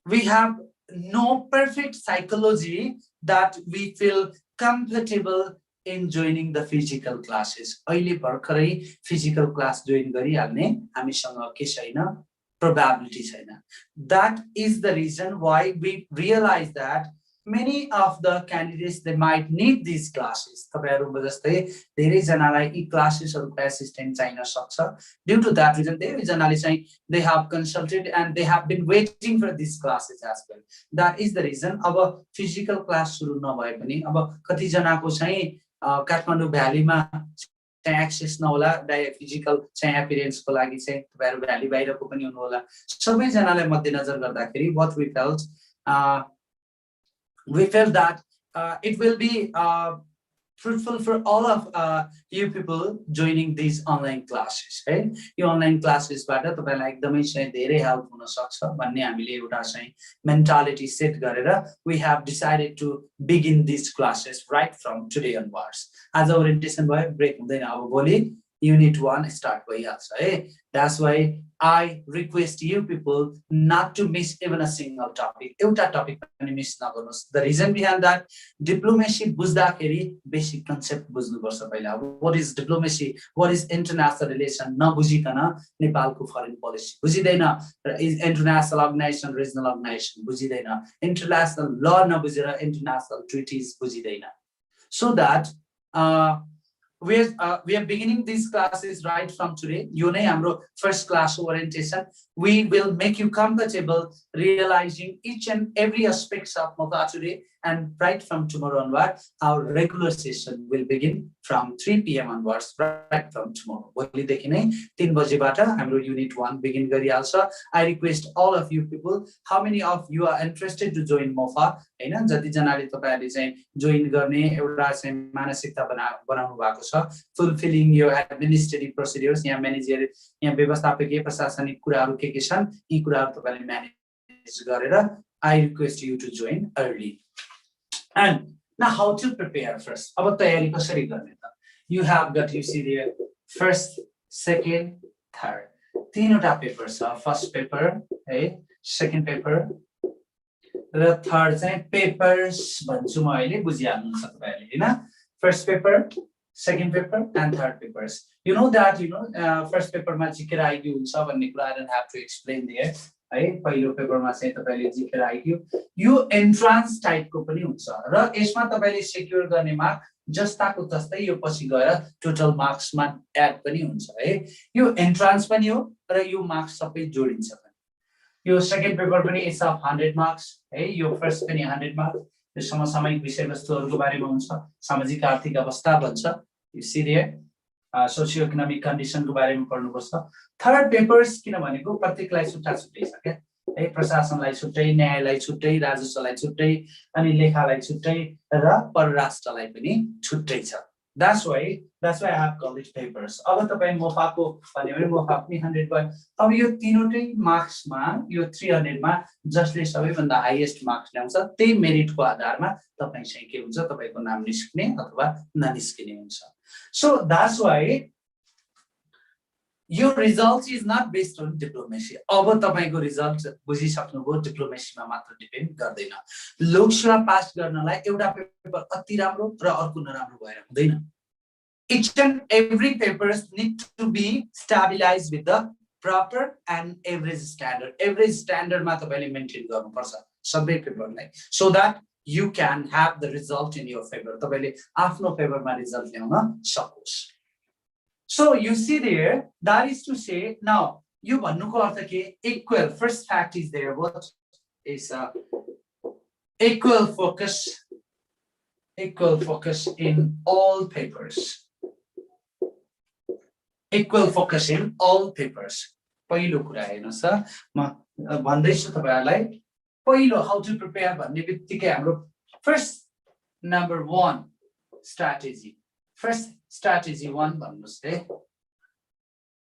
we have no perfect psychology that we feel comfortable in joining the physical classes. अहिले भर्खरै physical class join गरिहाल्ने हामीसँग के छैन, probability छैन. That is the reason why we realize that many of the candidates they might need these classes. तपाईहरुको जस्तै धेरै जनालाई यी क्लासेसहरुको असिस्टेन्ट चाहिन सक्छ. Due to that reason धेरै जनाले चाहिँ they have consulted and they have been waiting for these classes as well. That is the reason अब physical class सुरु नभए पनि अब कति जनाको चाहिँ काठमाडौँ भ्यालीमा चाहिँ एक्सेस नहोला डाइरेक्ट फिजिकल चाहिँ एपियरेन्स को लागि चाहिँ तपाईहरु भ्याली बाहिरको पनि हुनु होला. सबै जनालाई मध्यनजर गर्दाखेरि what we felt that it will be fruitful for all of you people joining these online classes. Right? Your online classes बाट तपाईलाई एकदमै चाहिँ धेरै हेल्प हुन सक्छ भन्ने हामीले एउटा चाहिँ mentality set गरेर we have decided to begin these classes right from today onwards. आज ओरिएन्टेसन भयो, ब्रेक हुँदैन. अब भोलि unit 1 start भइहाल्छ है. That's why I request you people not to miss even a single topic. एउटा टपिक पनि miss नगर्नुस्. The reason behind that, diplomacy बुझ्दाखेरि basic concept बुझ्नुपर्छ पहिला. What is diplomacy? What is international relation? नबुझिकन नेपालको foreign policy बुझिदैन. Is international organization, regional organization बुझिदैन. International law नबुझेर international treaties बुझिदैन. So that we are beginning these classes right from today. You know, हाम्रो first class orientation. We will make you comfortable realizing each and every aspects of MOFA today, and right from tomorrow onward, our regular session will begin from 3 PM onwards. Right from tomorrow. भोलि देखि नै 3 बजेबाट हाम्रो unit 1 begin गरिहाल्छ. I request all of you people, how many of you are interested to join MOFA? हैन, जति जनाले तपाईहरुले चाहिँ join गर्ने एउटा चाहिँ मानसिकता बनाउनु भएको छ. Fulfilling your administrative procedures, यहाँ मैनेजर यहाँ व्यवस्थापकीय प्रशासनिक कुराहरु के छन्, यी कुराहरु तपाईले म्यानेज गरेर I request you to join early. And now how to prepare first. अब तयारी कसरी गर्ने त. You have got, you see there, first, second, third. तीनवटा पेपर छ. First paper है, second paper र third चाहिँ papers भन्छु म अहिले, बुझिहाल्नुहुन्छ तपाईहरुले हैन. First paper, second paper and third papers. You know that first paper मा जिकेर आइक्यू हुन्छ भन्ने कुरा I don't have to explain there. है, पहिलो पेपरमा चाहिँ तपाईले जिकेर आइक्यू. यो एन्ट्रान्स टाइपको पनि हुन्छ र यसमा तपाईले सेक्युर गर्ने मार्क जस्ताको तस्तै यो पछि गएर टोटल मार्क्समा एड पनि हुन्छ है. यो एन्ट्रान्स पनि हो र यो मार्क्स सबै जोडिन्छ पनि. यो सेकेन्ड पेपर पनि इट्स अफ 100 मार्क्स है. यो फर्स्ट पनि 100 मार्क्स. यो समसामयिक विषयवस्तुहरुको बारेमा हुन्छ. सामाजिक आर्थिक अवस्था भन्छ. You see there, socio-economic condition को बारेमा पढ्नुपर्छ. थर्ड पेपर्स किन भनेको प्रत्येकलाई छुट्टा-छुट्टै छ के. है, प्रशासनलाई छुट्टै, न्यायलाई छुट्टै, राजस्वलाई छुट्टै, अनि लेखालाई छुट्टै र परराष्ट्रलाई पनि छुट्टै छ. That's why I have called it papers. अब तपाई मोफा को भन्यो भने मोफा पनि 100 भयो. अब यो तीनवटै मार्क्समा यो 300 मा जसले सबैभन्दा हाईएस्ट मार्क्स ल्याउँछ त्यही मेरिटको आधारमा तपाई चाहिँ के हुन्छ, तपाईको नाम निस्किने अथवा ननिस्किने हुन्छ. So that's why your results is not based on diplomacy. अब तपाईको रिजल्ट बुझिसक्नुभयो, डिप्लोमेसीमा मात्र डिपेन्ड गर्दैन. लोकसेवा पास गर्नलाई एउटा पेपर अति राम्रो र अर्को नराम्रो भएर हुँदैन. each and every papers need to be stabilized with the proper and average standard. Average standard ma tapaile maintain garnu parcha sabai paper lai, so that you can have the result in your favor. Tapaile afno favor ma result ल्याउन सकोस्. So you see there, that is to say, now you भन्नुको अर्थ के equal, first fact is there, what is equal focus in all papers. Equal focus in all papers. पहिलो कुरा हेर्नुस् त, म भन्दैछु तपाईहरुलाई, पहिलो how to prepare भन्ने बित्तिकै हाम्रो first number 1 strategy. First strategy 1 भन्नुस् है.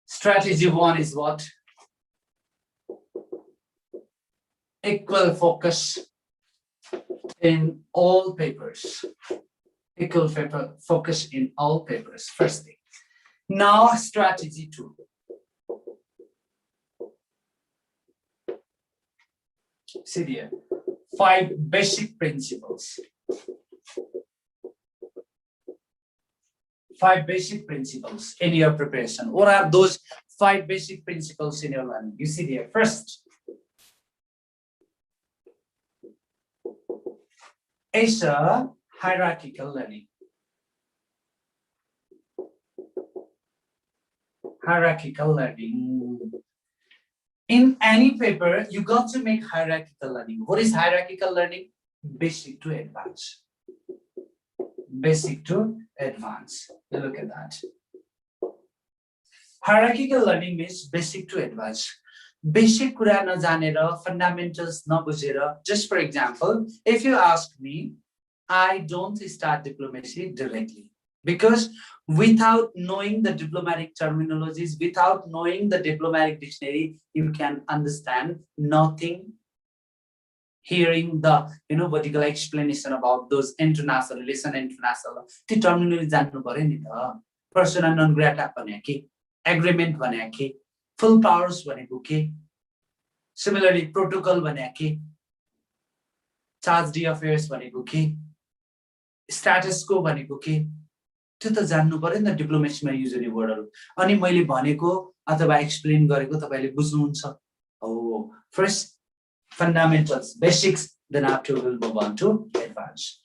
Strategy 1 is what? Equal focus in all papers. Equal focus in all papers. First thing. Now strategy 2. See there, 5 basic principles. 5 basic principles in your preparation. What are those 5 basic principles in your learning? You see there, first is a hierarchical learning. Hierarchical learning. In any paper, you got to make hierarchical learning. What is hierarchical learning? Basic to advanced. Basic to advanced. Look at that. Hierarchical learning means basic to advanced. Basic कुरा नजानेर, fundamentals नबुझेर. Just for example, if you ask me, I don't start diplomacy directly. Because without knowing the diplomatic terminologies, without knowing the diplomatic dictionary, you can understand nothing. Hearing the vertical explanation about those international relation, international the terminology जान्नु पर्यो नि त. Persona non grata भने के, agreement भने के, full powers भनेको के, similarly protocol भने के, charge d'affaires भनेको के, status quo भनेको के, त्यो त जान्नु पर्यो नि त डिप्लोमेसीमा युज हुने वर्डहरु. अनि मैले भनेको अथवा एक्सप्लेन गरेको तपाईले बुझ्नुहुन्छ. Oh, first fundamentals, basics, then after we'll move on to advanced.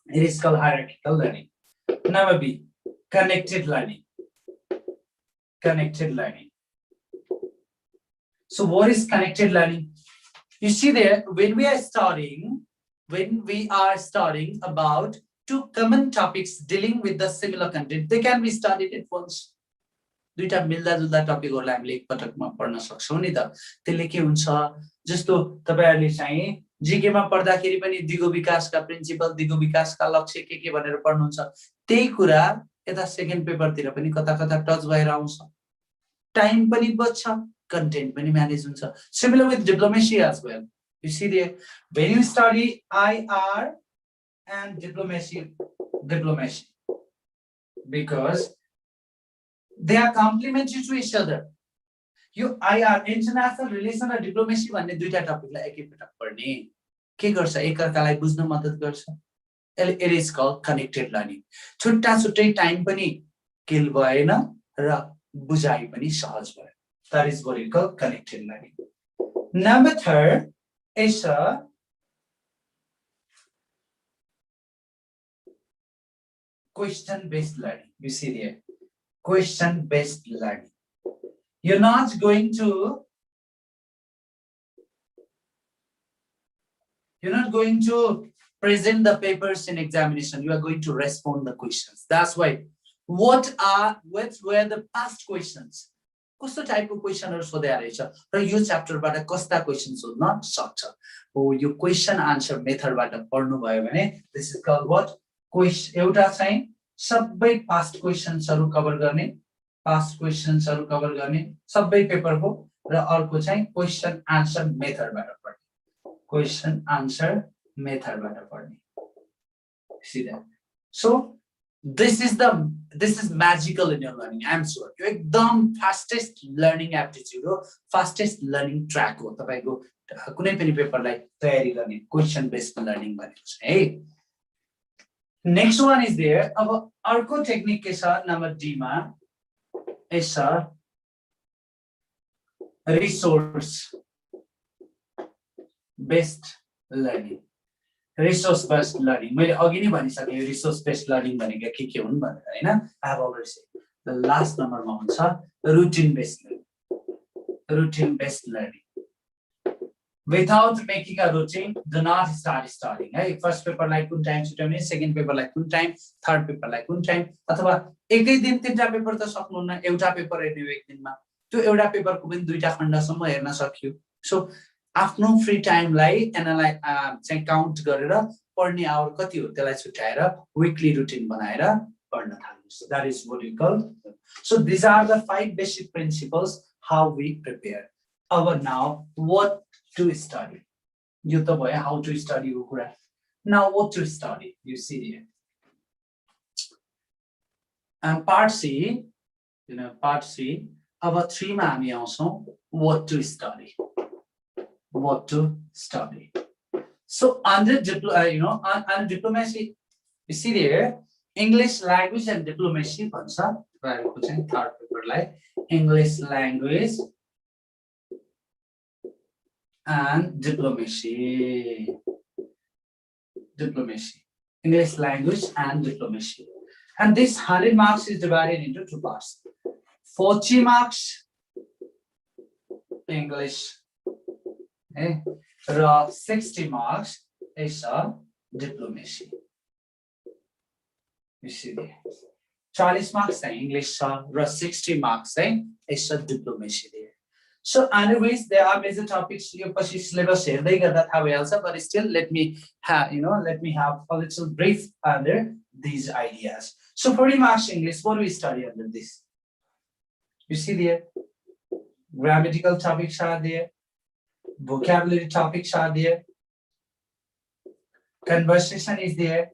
It is called hierarchical learning. Number B, connected learning. Connected learning. So what is connected learning? You see there, when we are studying about 2 common topics dealing with the similar content, they can be studied at once. दुईटा मिल्दा जुल्दा टपिकहरुलाई हामीले एक पटकमा पढ्न सक्छौं नि त. त्यसले के हुन्छ, जस्तो तपाईहरुले चाहिँ जीके मा पढ्दाखेरि पनि दिगो विकासका प्रिन्सिपल, दिगो विकासका लक्ष्य के भनेर पढ्नुहुन्छ. त्यही कुरा यता सेकेन्ड पेपरतिर पनि कता कता टच भएर आउँछ. टाइम पनि बच्छ, कन्टेन्ट पनि म्यानेज हुन्छ. Similar with diplomacy as well. You see there, when you study IR and diplomacy, because they are complementary to each other. You IR, international relation and diplomacy भन्ने दुईटा टपिकलाई एकैपटक पढ्ने के गर्छ, एकअर्कालाई बुझ्न मद्दत गर्छ. It is called connected learning. छुट्टा छुट्टै टाइम पनि किल भएन र बुझाइ पनि सहज भयो. That is what we call connected learning. Number 3 is a question-based learning. You see there, question-based learning. You're not going to present the papers in examination. You are going to respond the questions. That's why. What were the past questions? कस्तो टाइपको क्वेशनहरु सोधेको रहेछ र यो च्याप्टरबाट कस्ता question सोध्न सक्छ. हो, यो क्वेशन आन्सर मेथडबाट पढ्नु भयो भने this is called what, question. एउटा चाहिँ सबै पास्ट क्वेशन्सहरु कभर गर्ने, सबै पेपरको, र अर्को चाहिँ क्वेशन आन्सर मेथडबाट पढ्ने, क्वेशन आन्सर मेथडबाट पढ्ने. See that? So this is magical in your learning. I'm sure यो एकदम फास्टेस्ट लर्निङ एप्टिट्युड हो, फास्टेस्ट लर्निङ ट्र्याक हो तपाईको कुनै पनि पेपरलाई तयारी गर्ने क्वेशन बेस्ड लर्निङ भनेको छ है. Next one is there. अब अर्को टेक्निक के छ नम्बर डी मा is resource based learning. Resource based learning. मैले अघि नै भनिसके resource based learning भनेको के हुन् भनेर हैन. I have already said. The last number मा हुन्छ routine based learning. Routine based learning. Without making a routine, do not start studying. Hey, first paper like कुन टाइम छुट्याउने, second paper like कुन टाइम, third paper like कुन time, अथवा एकै दिन तीनटा पेपर त सक्नुहुन्न, एउटा पेपर हेर्ने एक दिनमा. त्यो एउटा पेपरको पनि दुईटा खण्डसम्म हेर्न सकियो. सो आफ्नो फ्री टाइमलाई एनालाइज चाहिँ काउन्ट गरेर पढ्ने आवर कति हो त्यसलाई छुट्याएर वीकली रुटिन बनाएर पढ्न थाल्नुस्. That is what you call. So these are the 5 basic principles how we prepare. Now what to study? You to boy how to study ukura. Now what to study? You see here. And part C, part C. About 3 ma hami आउँछौं what to study. What to study. So under under diplomacy, you see there English language and diplomacy bhancha. Third paper like English language and diplomacy. English language and diplomacy. And this 100 marks is divided into 2 parts. 40 marks English, okay, 60 marks is diplomacy. You see there. 40 marks English, 60 marks is diplomacy there. So anyways, there are major topics you syllabus here. But still let me have a little brief under these ideas. So 40 marks English, what do we study under this? You see there, grammatical topics are there, vocabulary topics are there, conversation is there,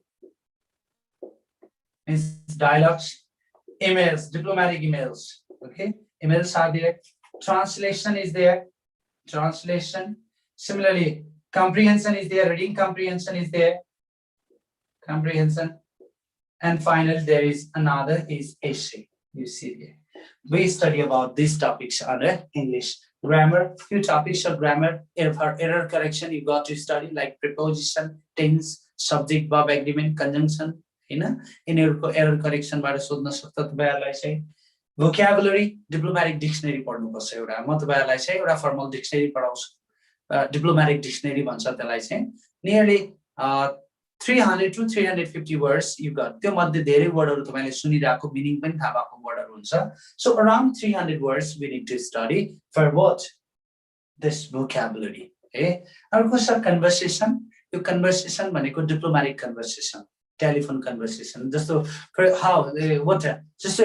dialogues, emails, diplomatic emails, okay, emails are there, translation is there, translation, similarly, comprehension is there, reading comprehension is there, comprehension, and finally there is another is essay, you see there. We study about these topics under English. Grammar, few topics of grammar. For error correction, you got to study like preposition, tense, subject, verb agreement, conjunction. In error correction, vocabulary, diplomatic dictionary formal dictionary diplomatic dictionary nearly 300 to 350 words you got. Meaning so around 300 words we need to study for what? This vocabulary. Okay. Conversation. Your conversation diplomatic conversation, telephone conversation. Just so for how what just so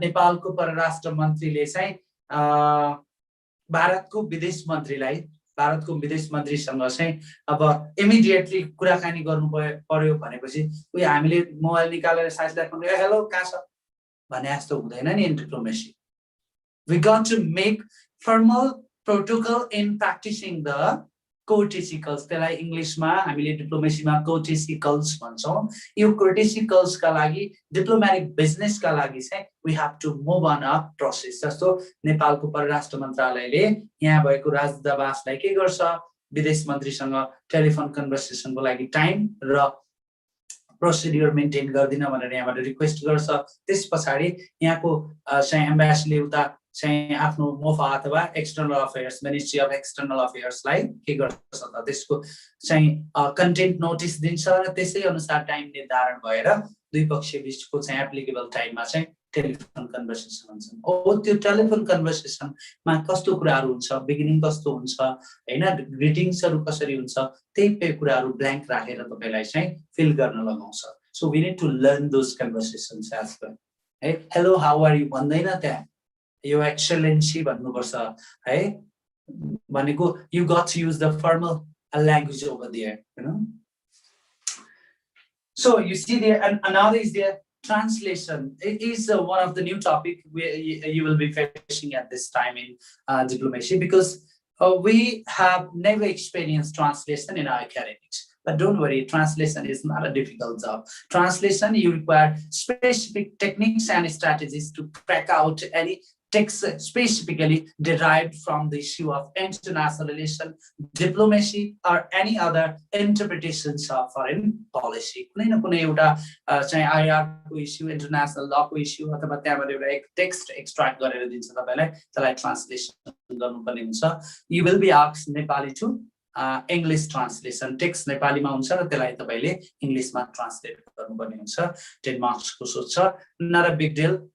Nepal ko pararashtra mantri le चाहिँ भारतको विदेश मन्त्रीलाई भारतको विदेश मन्त्रीसँग चाहिँ अब immediately कुराकानी गर्नु पर्यो भनेपछि उही हामीले मोबाइल निकालेर साथीलाई फोन गरेर हेलो कहाँ छ भने जस्तो हुँदैन नि in diplomacy. We got to make formal protocol in practicing the courtesy calls. त्यसलाई इंग्लिशमा हामीले डिप्लोमेसीमा courtesy calls भन्छौं. यो courtesy calls का लागि डिप्लोमेटिक बिजनेस का लागि चाहिँ we have to move on a process. जस्तो नेपालको परराष्ट्र मन्त्रालयले यहाँ भएको राजदूतावासलाई के गर्छ विदेश मन्त्रीसँग टेलिफोन कन्भर्सेसनको लागि टाइम र प्रोसिड्युर मेन्टेन गर्दिन भनेर यहाँबाट रिक्वेस्ट गर्छ. त्यसपछि यहाँको चाहिँ एम्बेसीले उता चाहिँ आफ्नो मोफा अथवा external affairs ministry of external अफेयर्सलाई के गर्छ त त्यसको चाहिँ कन्टेन्ट नोटिस दिन्छ र त्यसै अनुसार टाइम निर्धारण भएर दुई पक्ष बीचको चाहिँ एप्लिकेबल टाइममा चाहिँ टेलिफोन कन्भर्सेसन हुन्छ. ओ त्यो टेलिफोन कन्भर्सेसनमा कस्तो कुराहरू हुन्छ बिगिनिङ कस्तो हुन्छ हैन ग्रीटिंग्सहरु कसरी हुन्छ त्यही कुराहरू ब्ल्याङ्क राखेर तपाईलाई चाहिँ फिल गर्न लगाउँछ. So we need to learn those conversations as well. Hi hello how are you भन्दैन त्यहाँ यो एक्सेलेन्सी भन्नुपर्छ है भनेको you got to use the formal language over there, you know. So you see there, and another is there translation. It is one of the new topic you will be facing at this time in diplomacy, because we have never experienced translation in our academics. But don't worry, translation is not a difficult job. Translation, you require specific techniques and strategies to crack out any text specifically derived from the issue of international relation, diplomacy, or any other interpretations of foreign policy. कुनै न कुनै एउटा चाहिँ IR को issue, international law को issue अथवा त्यहाँबाट एउटा एक text extract गरेर दिन्छ तपाईलाई, त्यसलाई translation गर्नुपर्ने हुन्छ. You will be asked Nepali to English translation. Text Nepali मा हुन्छ र त्यसलाई तपाईले English मा translate गर्नुपर्ने हुन्छ. 10 marks को सोध्छ. Not a big deal.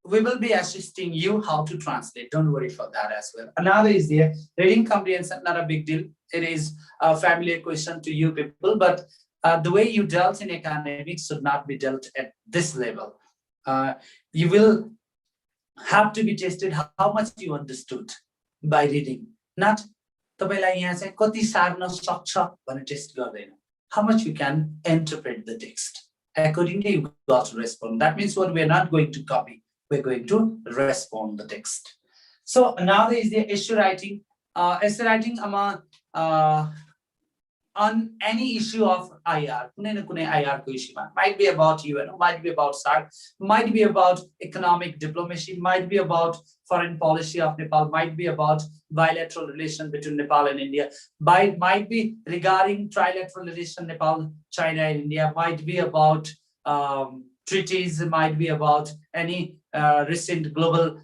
We will be assisting you how to translate. Don't worry for that as well. Another is there. Reading comprehension, not a big deal. It is a familiar question to you people, but the way you dealt in academics should not be dealt at this level. You will have to be tested how much you understood by reading. Not तपाईलाई यहाँ चाहिँ कति सार्न सक्छ भन्ने test गर्दैन. How much you can interpret the text. Accordingly, you got to respond. That means what we are not going to copy. We're going to respond the text. So now there is the essay writing. Essay writing on any issue of IR. कुनै न कुनै IR को issue might be about UN, might be about SAARC, might be about economic diplomacy, might be about foreign policy of Nepal, might be about bilateral relation between Nepal and India, might be regarding trilateral relation Nepal, China and India, might be about treaties, might be about any recent global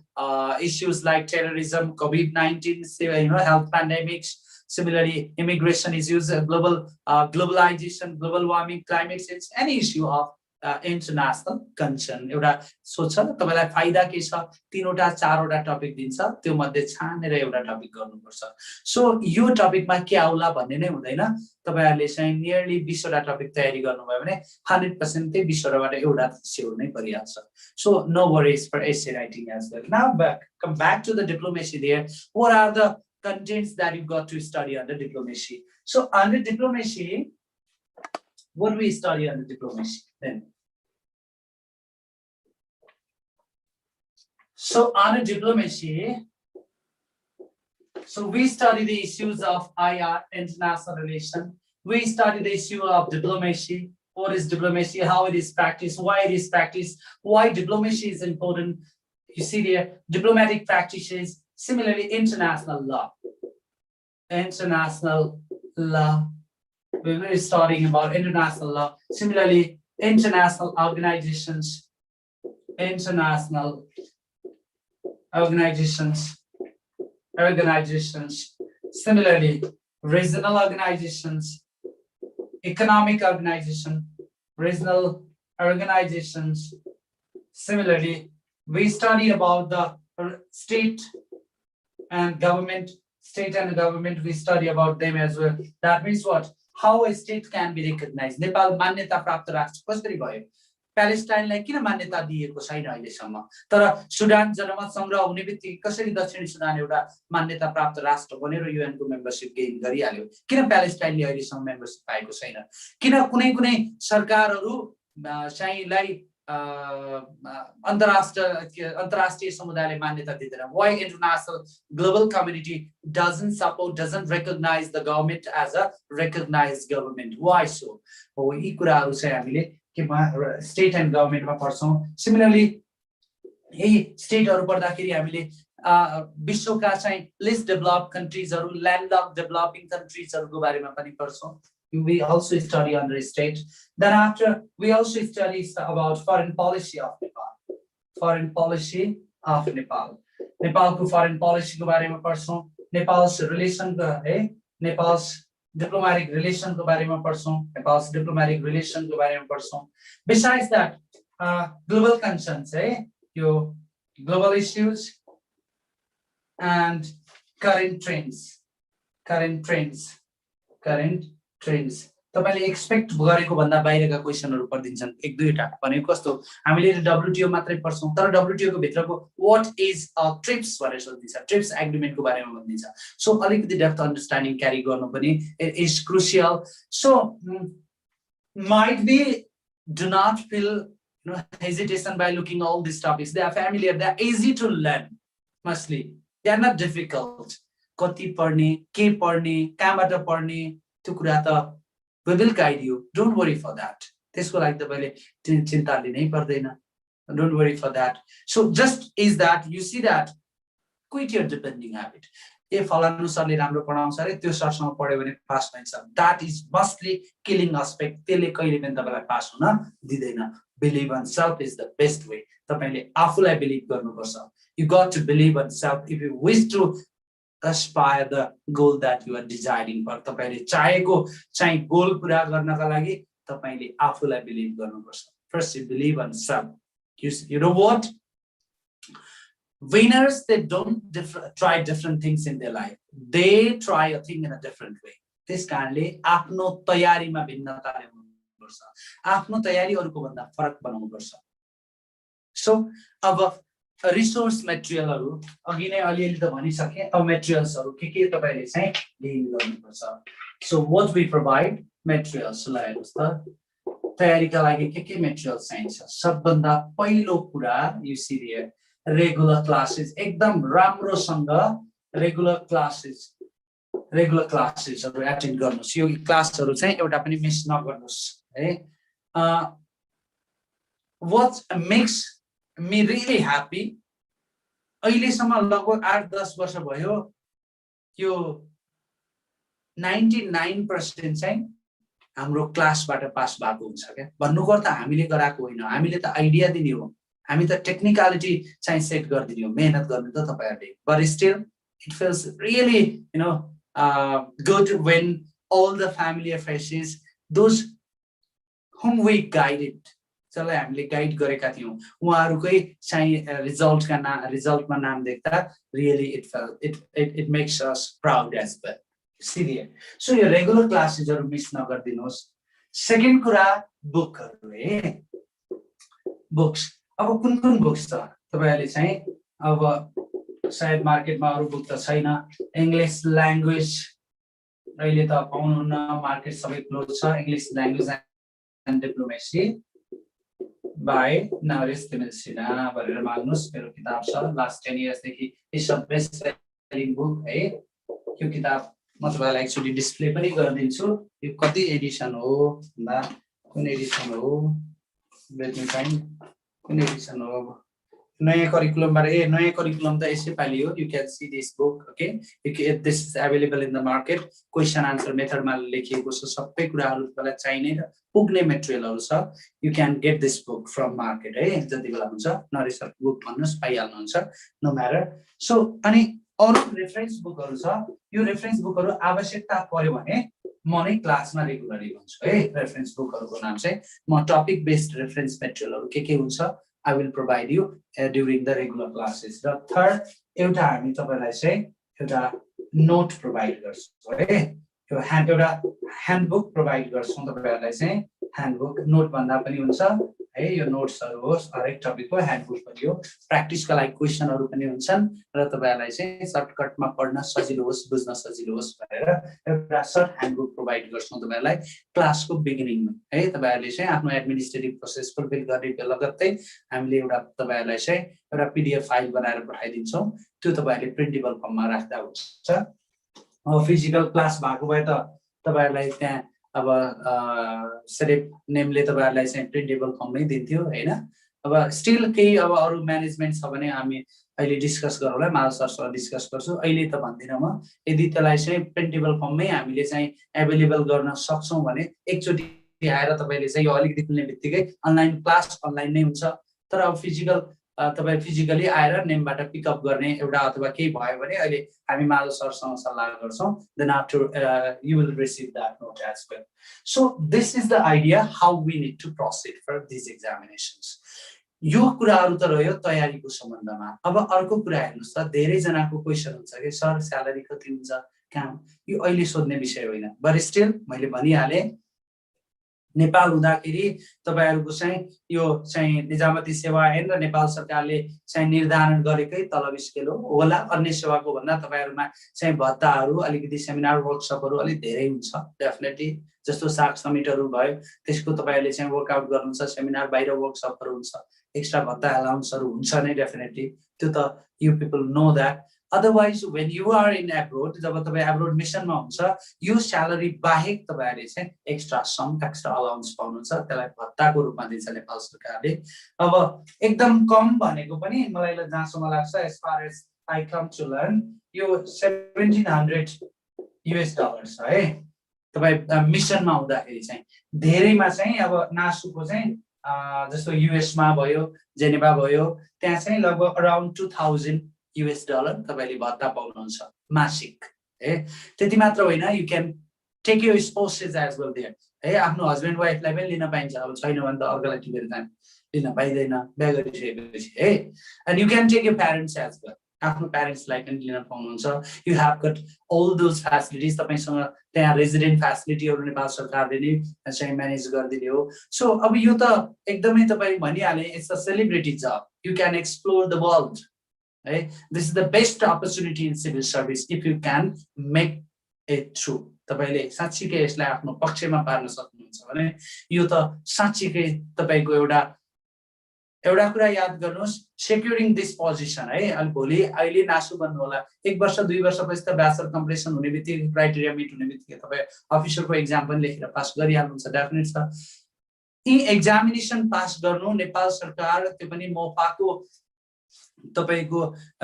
issues like terrorism, COVID-19, health pandemics. Similarly, immigration issues, global globalization, global warming, climate change, any issue of international concern. एउटा सोच तपाईलाई फाइदा के छ, तीनवटा चारवटा topic दिन्छ, त्यो मध्ये छानेर एउटा टपिक गर्नुपर्छ. सो यो टपिकमा के आउला भन्ने नै हुँदैन. तपाईहरुले चाहिँ नियरली 20 वटा टपिक तयारी गर्नुभयो भने 100% त्यही 20 वटाबाट एउटा स्योर नै परिहाल्छ. So no worries for essay writing as well. Now come back to the diplomacy there. What are the contents that you've got to study under diplomacy? So under diplomacy, what do we study under diplomacy then? So under diplomacy, so we study the issues of IR, international relation. We study the issue of diplomacy. What is diplomacy? How it is practiced? Why it is practiced? Why diplomacy is important? You see there, diplomatic practices. Similarly, international law. International law. We're studying about international law. Similarly, international organizations. International organizations. Similarly, regional organizations. Economic organization. Regional organizations. Similarly, we study about the state and government, we study about them as well. That means what? How a state can be recognized. Nepal मान्यता प्राप्त राष्ट्र कसरी भयो? प्यालेस्टाइनलाई किन मान्यता दिएको छैन अहिलेसम्म? तर सुडान जनमत संग्रह हुने बित्तिकै कसरी दक्षिणी सुडान एउटा मान्यता प्राप्त राष्ट्र बनेर UN को मेम्बरशिप गेन गरिहाल्यो? किन प्यालेस्टाइनले अहिलेसम्म मेम्बरशिप पाएको छैन? किन कुनै सरकारहरू चाहिँलाई अन्तर्राष्ट्रिय समुदायले मान्यता दिँदैन? Why international global community doesn't recognize the government as a recognized government? Why so? हो यी कुराहरु चाहिँ हामीले के state and government मा पढ्छौं. Similarly, यही स्टेटहरु पढ्दाखेरि हामीले विश्वका चाहिँ least developed countries हरु, landlocked developing countries हरुको बारेमा पनि पढ्छौं. We also study under state. Then after, we also study about foreign policy of Nepal. Foreign policy of Nepal. Nepalको foreign policy को बारेमा पढ्छौं. Nepal's relation Nepal's diplomatic relation को बारेमा पढ्छौं. Nepal's diplomatic relation को बारेमा पढ्छौं. Besides that, global concerns, यो global issues and current trends. तपाईले expect गरेको भन्दा बाहिरका क्वेशनहरु पढिदिन्छन् एक दुईटा. भनेको कस्तो, हामीले WTO मात्रै पढ्छौं तर WTO को भित्रको what is ट्रिप्स भनेर सोधिन्छ. ट्रिप्स एग्रीमेन्ट को बारेमा भनिन्छ. सो अलिकति डेप्थ अन्डरस्ट्यान्डिङ क्यारी गर्नु पनि is crucial. So might be do not feel hesitation by looking all these topics. They are familiar, they are easy to learn. Mostly they are not difficult. कति पढ्ने, के पढ्ने, कहाँबाट पढ्ने, त्यो कुरा त we will guide you, don't worry for that. त्यसको लागि तपाईले चिन्ता लिनै पर्दैन, don't worry for that. So just is that you see that quit your depending habit. ए फलानु सरले राम्रो पढाउँछ रे, त्यो सरसँग पढ्यो भने पास हुन्छ, that is mostly killing aspect. त्यसले कहिले पनि तपाईलाई पास हुन दिदैन. Believe on self is the best way. तपाईले आफूलाई बिलिभ गर्नुपर्छ. You got to believe on self if you wish to aspire the goal that you are desiring for. तपाईले चाहेको चाहिँ गोल पूरा गर्नका लागि तपाईले आफूलाई बिलिभ गर्नुपर्छ. First you believe on self. You know what? Winners, they don't try different things in their life. They try a thing in a different way. त्यस कारणले आफ्नो तयारीमा भिन्नता ल्याउनुपर्छ. आफ्नो तयारी अरूको भन्दा फरक बनाउनुपर्छ. सो अब रिसोर्स मेटेरियलहरु अघि नै अलिअलि त भनिसके. अब मेटेरियल्सहरु के तपाईले चाहिँ लिन गर्नुपर्छ. So what we provide materials. ल हेर्नुस् त तयारीका लागि के मेटेरियल्स चाहिन्छ. सबभन्दा पहिलो कुरा you see here regular classes. एकदम राम्रोसँग रेगुलर क्लासेसहरु एटेन्ड गर्नुस्. यो क्लासहरु चाहिँ एउटा पनि मिस नगर्नुस् है. what makes me really happy, अहिलेसम्म लगभग 8-10 वर्ष भयो यो 99% चाहिँ हाम्रो क्लासबाट पास भएको हुन्छ के. भन्नुको अर्थ हामीले गराएको होइन, हामीले त आइडिया दिने हो, हामी त टेक्निकलिटी चाहिँ सेट गर्दिने हो, मेहनत गर्नु त तपाईहरुले. but still it feels really good when all the familiar faces, those whom we guided, जसलाई हामीले गाइड गरेका थियौं, उहाँहरुकै चाहिँ रिजल्टमा नाम देख्दा really it makes us proud as well. See there. So your regular classes are miss नगर्दिनुस्. Second कुरा बुकहरु है. बुक्स अब कुन बुक्स छ तपाईहरुले चाहिँ अब सायद मार्केटमा अरु बुक त छैन. इंग्लिश ल्याङ्ग्वेज अहिले त पाउनुहुन्न, मार्केट सबै क्लोज छ. English language and diplomacy by Naresh Timilsina भनेर माग्नुस्. मेरो किताब छ, लास्ट 10 इयर्स देखि it's a best selling book है. यो किताब म तपाईलाई एक्चुअली डिस्प्ले पनि गरिदिन्छु. यो कति एडिसन हो भन्दा कुन एडिसन हो, लेट मी फाइन्ड कुन एडिसन हो. नयाँ करिकुलमबाट नयाँ करिकुलम त यसै पालि हो. You can see this book. Okay, this is available in the market. Question answer मेथडमा लेखिएको छ. सबै कुराहरु तपाईलाई चाहिने र पुग्ने मेटेरियलहरु छ. You can get this book from market है. जति बेला हुन्छ नरेश बुक भन्नुस्, पाइहाल्नुहुन्छ, नो म्याटर. सो अनि अरु रेफरेन्स बुकहरु छ. यो रेफरेन्स बुकहरु आवश्यकता पर्यो भने म नै क्लासमा रेगुलरली भन्छु है. रेफरेन्स बुकहरुको नाम चाहिँ म टपिक बेस्ड रेफरेन्स मेटेरियलहरु के हुन्छ I will provide you during the regular classes. The third, एउटा हामी तपाईलाई चाहिँ एउटा नोट प्रोवाइड गर्छौं है. यो एउटा ह्यान्डबुक प्रोवाइड गर्छौं तपाईहरुलाई चाहिँ. ह्यान्डबुक नोट भन्दा पनि हुन्छ है. यो नोट्सहरु होस्, हरेक टपिकको ह्यान्डबुक पनि हो. प्र्याक्टिसका लागि क्वेशनहरु पनि हुन्छन् र तपाईहरुलाई चाहिँ सर्टकटमा पढ्न सजिलो होस्, बुझ्न सजिलो होस् भनेर एउटा सर्ट ह्यान्डबुक प्रोवाइड गर्छौं तपाईहरुलाई क्लासको बिगिनिङमा है. तपाईहरुले चाहिँ आफ्नो एडमिनिस्ट्रेटिभ प्रोसेस फुलफिल गर्ने बेलगत्तै हामीले एउटा तपाईहरुलाई चाहिँ एउटा पीडीएफ फाइल बनाएर पठाइदिन्छौं. त्यो तपाईहरुले प्रिन्टेबल फर्ममा राख्दा हुन्छ. अब फिजिकल क्लास भएको भए त तपाईहरुलाई त्यहाँ अब सेडेप नेमले तपाईहरुलाई चाहिँ प्रिन्टेबल फर्ममै दिन्थ्यो हैन. अब स्टिल केही अब अरु म्यानेजमेन्ट छ भने हामी अहिले डिस्कस गरौँला, माल सरसँग डिस्कस गर्छु. अहिले त भन्दिन म. यदि त्यसलाई चाहिँ प्रिन्टेबल फर्ममै हामीले चाहिँ अवेलेबल गर्न सक्छौं भने एकचोटी आएर तपाईले चाहिँ यो अलिकति खुल्ने बित्तिकै अनलाइन क्लास अनलाइन नै हुन्छ. तर अब फिजिकल तपाई फिजिकली आएर नेमबाट पिकअप गर्ने एउटा अथवा केही भयो भने अहिले हामी माल सरसँग सल्लाह गर्छौं. Then after you will receive that note as well. So this is the idea how we need to proceed for these examinations. यो कुराहरु त रह्यो तयारीको सम्बन्धमा. अब अर्को कुरा हेर्नुस् त, धेरै जनाको क्वेशन हुन्छ के सर स्यालेरी कति हुन्छ काम. यो अहिले सोध्ने विषय होइन. बट स्टिल मैले भनिहाले नेपाल हुँदाखेरि तपाईहरुको चाहिँ यो चाहिँ निजामती सेवा ऐन र नेपाल सरकारले चाहिँ निर्धारण गरेकै तलब स्केल हो होला. अन्य सेवाको भन्दा तपाईहरुमा चाहिँ भत्ताहरु, अलिकति सेमिनार वर्कसपहरु अलि धेरै हुन्छ डेफिनेटली. जस्तो साख समिटहरु भयो त्यसको तपाईहरुले चाहिँ वर्कआउट गर्नुहुन्छ. सेमिनार बाहिर वर्कसपहरु हुन्छ, एक्स्ट्रा भत्ता अलाउन्सहरु हुन्छ नै डेफिनेटली. त्यो त you people know that. Otherwise, when you are in abroad, जब तपाईं abroad mission मा हुन्छ, यो salary बाहेक तपाईहरुले चाहिँ extra sum, extra allowance पाउनुहुन्छ, त्यसलाई भत्ताको रूपमा दिन्छ नेपाल सरकारले। अब एकदम कम भनेको पनि मलाई जहाँसम्म लाग्छ, as far as I come to learn, यो $1700 US है। तपाई मिसन मा हुँदाखेरि चाहिँ धेरैमा चाहिँ अब नासुको चाहिँ जस्तो US मा भयो, जेनेभा भयो, त्यहाँ चाहिँ लगभग around $2000 US तपाईले भत्ता पाउनुहुन्छ मासिक है। त्यति मात्र होइन, you can take your spouses as well there है। आफ्नो हस्बेन्ड वाइफलाई पनि लिन पाइन्छ, अब छैन भने त अर्कोलाई टिपेर जान लिन पाइदैन बिहे गरिसकेपछि है। and you can take your parents as well, आफ्नो प्यारेन्ट्सलाई पनि लिन पाउनुहुन्छ। you have got all those facilities, तपाईसँग त्यहाँ रेजिडेन्ट फ्यासिलिटीहरु नेपाल सरकारले नै चाहिँ म्यानेज गर्दिने हो। सो अब यो त एकदमै तपाई भनिहाले, it's a celebrity job, you can explore the world है। this is the best opportunity in civil service if you can make it true। तपाईले साच्चीकै यसलाई आफ्नो पक्षमा पार्न सक्नुहुन्छ भने यो त साच्चीकै तपाईको एउटा कुरा याद गर्नुस्, securing this position है। अनि भोलि अहिले नासु बन्नु होला, 1 वर्ष 2 वर्षपछि त ब्याचलर कम्प्लिसन हुने बित्तिकै क्राइटेरिया मिट हुने बित्तिकै तपाई अफिसरको एक्जाम पनि लेखेर पास गरिहाल्नुहुन्छ, डेफिनेट छ। यी एक्जामिनेसन पास गर्नु नेपाल सरकार, त्यो पनि मोफाको तपाईको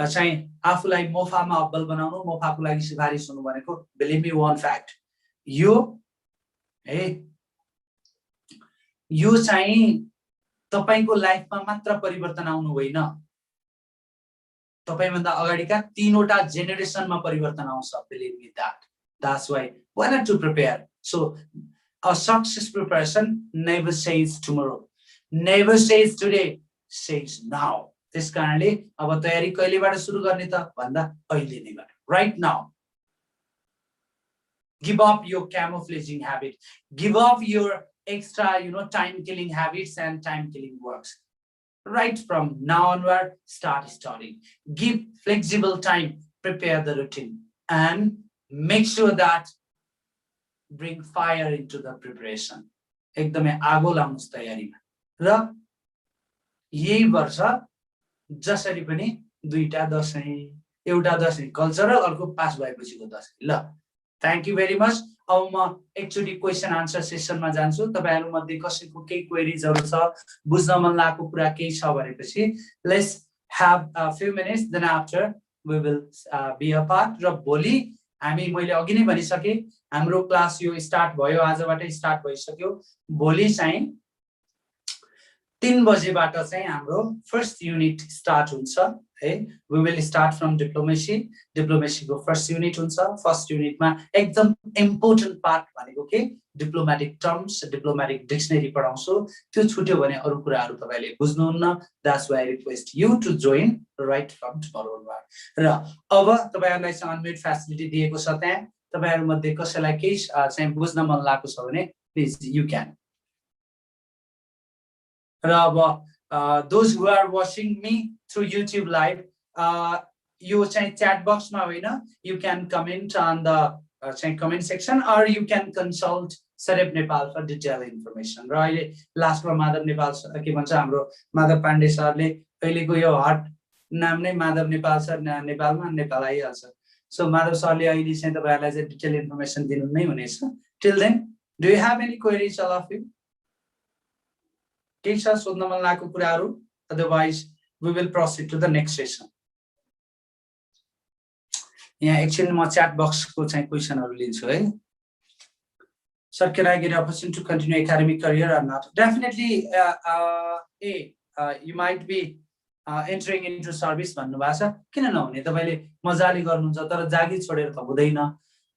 चाहिँ आफुलाई मोफामा अब्बल बनाउनु, मोफाको लागि सिफारिस हुनु भनेको बिलिभ मी वन फ्याक्ट, यो है यो चाहिँ तपाईको लाइफमा मात्र परिवर्तन आउनु होइन, तपाईभन्दा अगाडिका 3 वटा जेनेरेसनमा परिवर्तन आउँछ। Believe me that, that's why not to prepare। so a successful person never says tomorrow, never says today, says now। त्यस कारणले अब तयारी कहिलेबाट सुरु गर्ने त भन्दा अहिले नै गर्नु, right now। give up your camouflaging habit, give up your extra time killing habits and time killing works। right from now onward, start studying, give flexible time, prepare the routine, and make sure that bring fire into the preparation। एकदमै आगो लाउनुस् तयारीमा। र यही वर्ष जसरी पनि दुईटा दशैं, एउटा दशैं कल्चरल, अर्को पास भएपछिको दशैं। ल थ्यांक यू भेरी मच। अब म एकचोटी क्वेशन आन्सर सेसनमा जान्छु। तपाईहरु मध्ये कसैको केही क्वेरीजहरु छ, बुझ्न मन लागेको कुरा केही छ भनेपछि let's have a few minutes, then after we will be apart. र भोलि हामी, मैले अघि नै भनिसके, हाम्रो क्लास यो स्टार्ट भयो, आजबाटै स्टार्ट भइसक्यो। भोलि चाहिँ 3 बजेबाट चाहिँ हाम्रो फर्स्ट युनिट स्टार्ट हुन्छ है। We will start from diplomacy, डिप्लोमेसीको फर्स्ट युनिट हुन्छ। फर्स्ट युनिटमा एकदम इम्पोर्टेन्ट पार्ट भनेको के, डिप्लोमेटिक टर्म्स, डिप्लोमेटिक डिक्सनरी पढाउँछु। त्यो छुट्यो भने अरु कुराहरु तपाईले बुझ्नुहुन्न। That's why I request you to join right from tomorrow onward. र अब तपाईहरुलाई चाहिँ अनम्युट फ्यासिलिटी दिएको छ, त्यहाँ तपाईहरु मध्ये कसैलाई केही चाहिँ बुझ्न मन लागेको छ भने प्लिज यु क्यान। र अब those who are watching me through YouTube live, यो चाहिँ chat box मा होइन, you can comment on the चाहिँ comment section or you can consult cedep Nepal for detailed information। र अहिले लास्टमा माधव नेपाल के भन्छ, हाम्रो माधव पाण्डे सरले अहिलेको यो हट नाम नै माधव नेपाल सर, नेपालमा नेपाल आइहाल्छ। सो माधव सरले अहिले चाहिँ तपाईहरुलाई चाहिँ डिटेल इन्फर्मेसन दिनु नै हुनेछ। Till then, do you have any queries all of you? केही छ सोध्न मन लागेको कुराहरु? Otherwise we will proceed to the next session. यहाँ एकछिन म च्याट बक्सको चाहिँ क्वेशनहरु लिन्छु है। Sir, can I get opportunity to continue academic career or not? Definitely, you might be entering into service भन्नु भएको छ। किन नहुने, तपाईले मजाले गर्नुहुन्छ, तर जागिर छोडेर त हुँदैन।